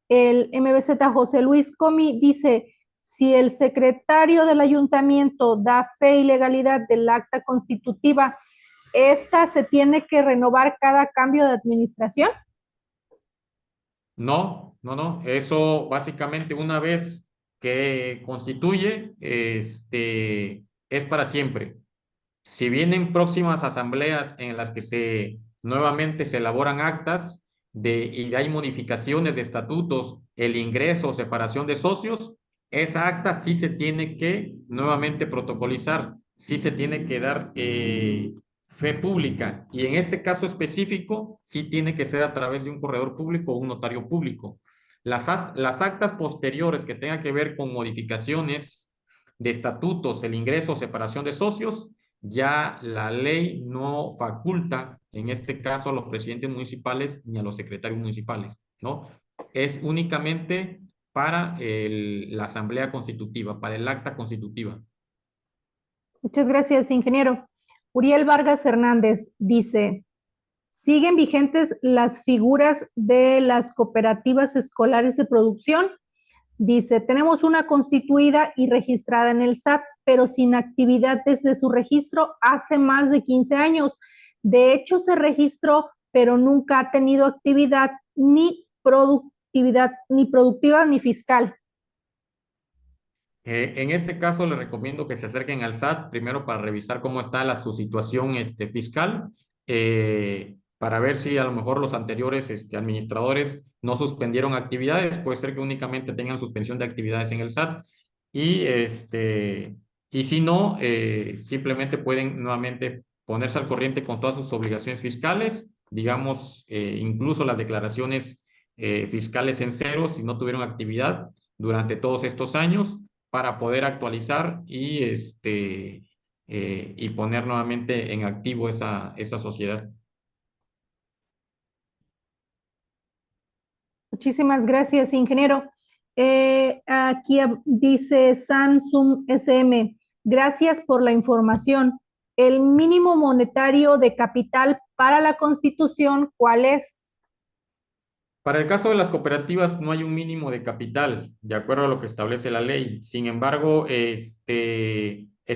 El MBZ José Luis Comi dice, si el secretario del ayuntamiento da fe y legalidad del acta constitutiva, ¿esta se tiene que renovar cada cambio de administración? No. Eso básicamente una vez que constituye, es para siempre. Si vienen próximas asambleas en las que nuevamente se elaboran actas y hay modificaciones de estatutos, el ingreso o separación de socios, esa acta sí se tiene que nuevamente protocolizar, sí se tiene que dar fe pública, y en este caso específico sí tiene que ser a través de un corredor público o un notario público. Las actas posteriores que tengan que ver con modificaciones de estatutos, el ingreso o separación de socios, ya la ley no faculta, en este caso, a los presidentes municipales ni a los secretarios municipales, ¿no? Es únicamente para la asamblea constitutiva, para el acta constitutiva. Muchas gracias, ingeniero. Uriel Vargas Hernández dice, ¿siguen vigentes las figuras de las cooperativas escolares de producción? Dice, tenemos una constituida y registrada en el SAT, pero sin actividad desde su registro hace más de 15 años. De hecho, se registró, pero nunca ha tenido actividad ni productiva ni fiscal. En este caso, les recomiendo que se acerquen al SAT primero para revisar cómo está su situación fiscal, para ver si a lo mejor los anteriores administradores no suspendieron actividades. Puede ser que únicamente tengan suspensión de actividades en el SAT. Y si no, simplemente pueden nuevamente ponerse al corriente con todas sus obligaciones fiscales, digamos, incluso las declaraciones fiscales en cero si no tuvieron actividad durante todos estos años, para poder actualizar y poner nuevamente en activo esa sociedad. Muchísimas gracias, ingeniero. Aquí dice Samsung SM, gracias por la información. El mínimo monetario de capital para la Constitución, ¿cuál es? Para el caso de las cooperativas no hay un mínimo de capital, de acuerdo a lo que establece la ley. Sin embargo, es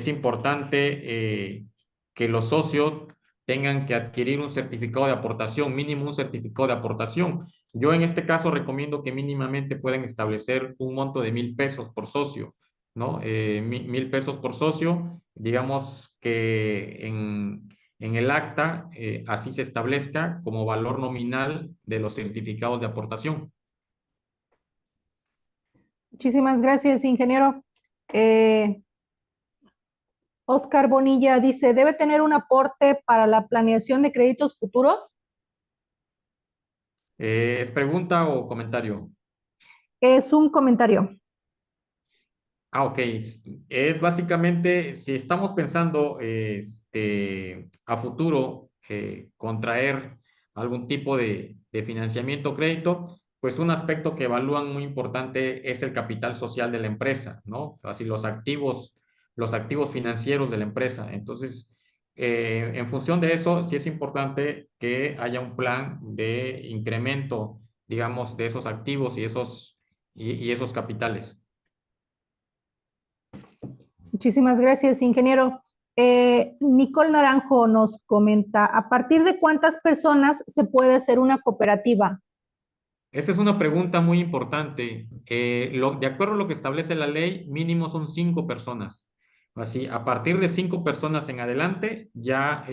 importante que los socios tengan que adquirir un certificado de aportación, mínimo un certificado de aportación. Yo en este caso recomiendo que mínimamente puedan establecer un monto de 1,000 pesos por socio, ¿no? 1,000 pesos por socio, digamos que en el acta así se establezca como valor nominal de los certificados de aportación. Muchísimas gracias, ingeniero. Oscar Bonilla dice, ¿debe tener un aporte para la planeación de créditos futuros? ¿Es pregunta o comentario? Es un comentario. Ok. Es básicamente, si estamos pensando a futuro contraer algún tipo de financiamiento o crédito, pues un aspecto que evalúan muy importante es el capital social de la empresa, ¿no? Así los activos financieros de la empresa. Entonces, en función de eso, sí es importante que haya un plan de incremento, digamos, de esos activos y esos capitales. Muchísimas gracias, ingeniero. Nicole Naranjo nos comenta, ¿a partir de cuántas personas se puede hacer una cooperativa? Esta es una pregunta muy importante. De acuerdo a lo que establece la ley, mínimo son 5 personas. Así, a partir de 5 personas en adelante, ya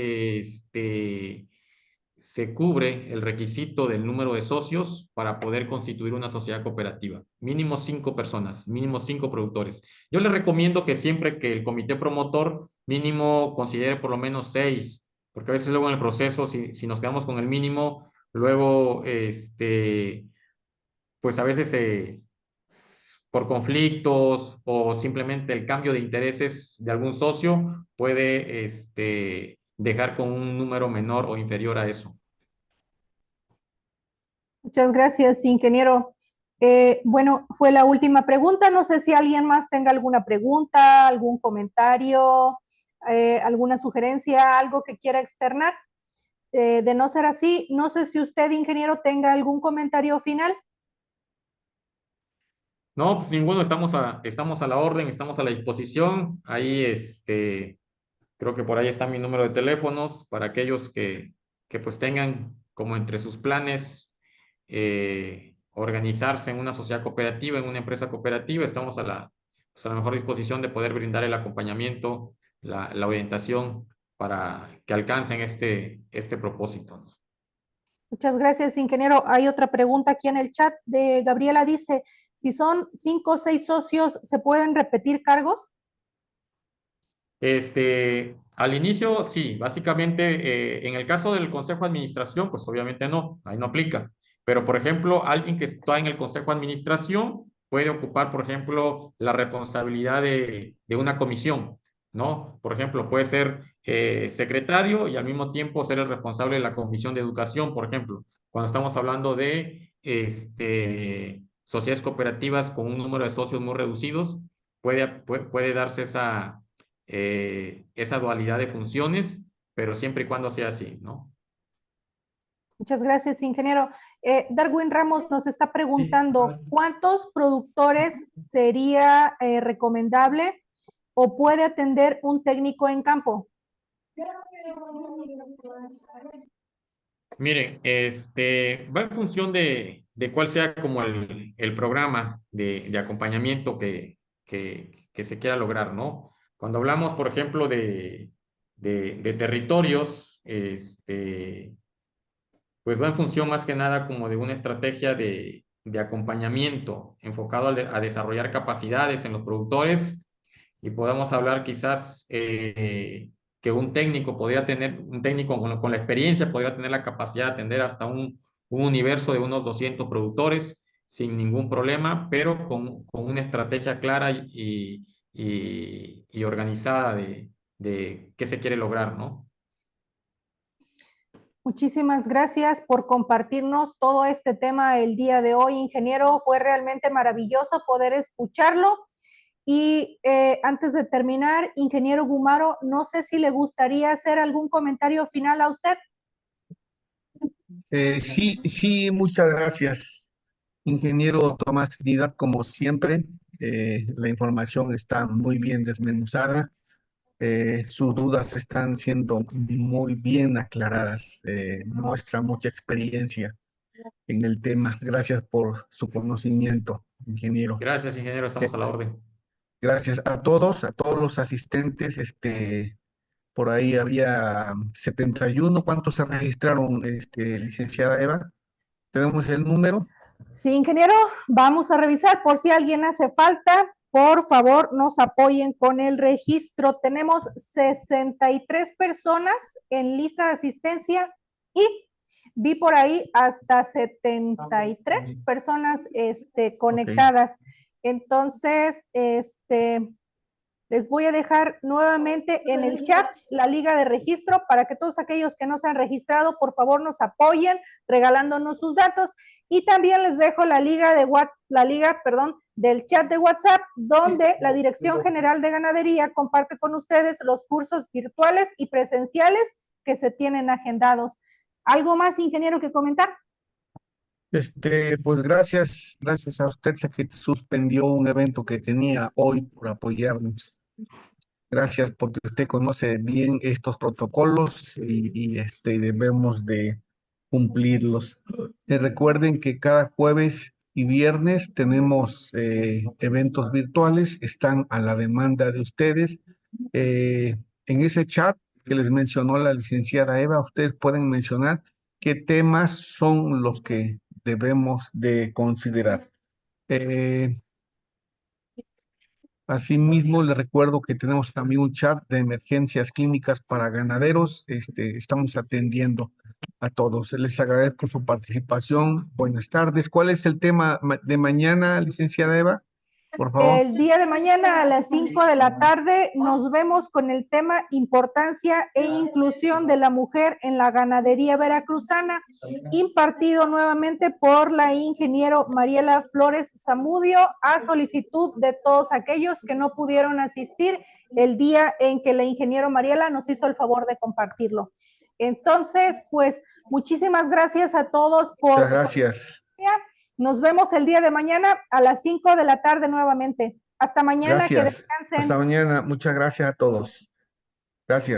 se cubre el requisito del número de socios para poder constituir una sociedad cooperativa. Mínimo 5 personas, mínimo 5 productores. Yo les recomiendo que siempre que el comité promotor mínimo considere por lo menos 6, porque a veces luego en el proceso, si nos quedamos con el mínimo, luego pues a veces por conflictos o simplemente el cambio de intereses de algún socio puede dejar con un número menor o inferior a eso. Muchas gracias, ingeniero. Bueno, fue la última pregunta. No sé si alguien más tenga alguna pregunta, algún comentario, alguna sugerencia, algo que quiera externar. De no ser así, no sé si usted, ingeniero, tenga algún comentario final. No, pues ninguno, estamos a la orden, estamos a la disposición. Ahí, creo que por ahí está mi número de teléfonos para aquellos que pues tengan como entre sus planes organizarse en una sociedad cooperativa, en una empresa cooperativa. Estamos a la mejor disposición de poder brindar el acompañamiento, la orientación para que alcancen este propósito, ¿no? Muchas gracias, ingeniero. Hay otra pregunta aquí en el chat de Gabriela. Dice, si son 5 o 6 socios, ¿se pueden repetir cargos? Al inicio, sí, básicamente, en el caso del consejo de administración, pues obviamente no, ahí no aplica. Pero, por ejemplo, alguien que está en el consejo de administración puede ocupar, por ejemplo, la responsabilidad de una comisión, ¿no? Por ejemplo, puede ser secretario y al mismo tiempo ser el responsable de la comisión de educación, por ejemplo, cuando estamos hablando de sociedades cooperativas con un número de socios muy reducidos, puede darse esa dualidad de funciones, pero siempre y cuando sea así, ¿no? Muchas gracias, ingeniero. Darwin Ramos nos está preguntando, ¿cuántos productores sería recomendable o puede atender un técnico en campo? Miren, va en función de cuál sea como el programa de acompañamiento que se quiera lograr, ¿no? Cuando hablamos, por ejemplo, de territorios, pues va en función más que nada como de una estrategia de acompañamiento enfocado a desarrollar capacidades en los productores y podamos hablar quizás que un técnico podría tener, un técnico con la experiencia podría tener la capacidad de atender hasta un universo de unos 200 productores sin ningún problema, pero con una estrategia clara y organizada de qué se quiere lograr, ¿no? Muchísimas gracias por compartirnos todo este tema el día de hoy, ingeniero. Fue realmente maravilloso poder escucharlo. Y antes de terminar, ingeniero Gumaro, no sé si le gustaría hacer algún comentario final a usted. Sí, muchas gracias, ingeniero Tomás Trinidad, como siempre. La información está muy bien desmenuzada. Sus dudas están siendo muy bien aclaradas. Muestra mucha experiencia en el tema. Gracias por su conocimiento, ingeniero. Gracias, ingeniero, estamos a la orden. Gracias a todos los asistentes. Por ahí había 71. ¿Cuántos se registraron, licenciada Eva? ¿Tenemos el número? Sí, ingeniero, vamos a revisar por si alguien hace falta. Por favor, nos apoyen con el registro. Tenemos 63 personas en lista de asistencia y vi por ahí hasta 73 personas conectadas. Okay. Entonces, les voy a dejar nuevamente en el chat la liga de registro para que todos aquellos que no se han registrado, por favor, nos apoyen regalándonos sus datos. Y también les dejo la liga del chat de WhatsApp, donde la Dirección General de Ganadería comparte con ustedes los cursos virtuales y presenciales que se tienen agendados. ¿Algo más, ingeniero, que comentar? Pues gracias a usted, sé que suspendió un evento que tenía hoy por apoyarnos. Gracias porque usted conoce bien estos protocolos y debemos de cumplirlos. Recuerden que cada jueves y viernes tenemos eventos virtuales, están a la demanda de ustedes. En ese chat que les mencionó la licenciada Eva, ustedes pueden mencionar qué temas son los que debemos de considerar. Asimismo, les recuerdo que tenemos también un chat de emergencias clínicas para ganaderos. Estamos atendiendo a todos. Les agradezco su participación. Buenas tardes. ¿Cuál es el tema de mañana, licenciada Eva? Por favor. El día de mañana a las 5 de la tarde nos vemos con el tema importancia e inclusión de la mujer en la ganadería veracruzana, impartido nuevamente por la ingeniero Mariela Flores Zamudio a solicitud de todos aquellos que no pudieron asistir el día en que la ingeniero Mariela nos hizo el favor de compartirlo. Entonces, pues, muchísimas gracias a todos por... Muchas gracias. Nos vemos el día de mañana a las 5 de la tarde nuevamente. Hasta mañana. Gracias. Que descansen. Hasta mañana. Muchas gracias a todos. Gracias.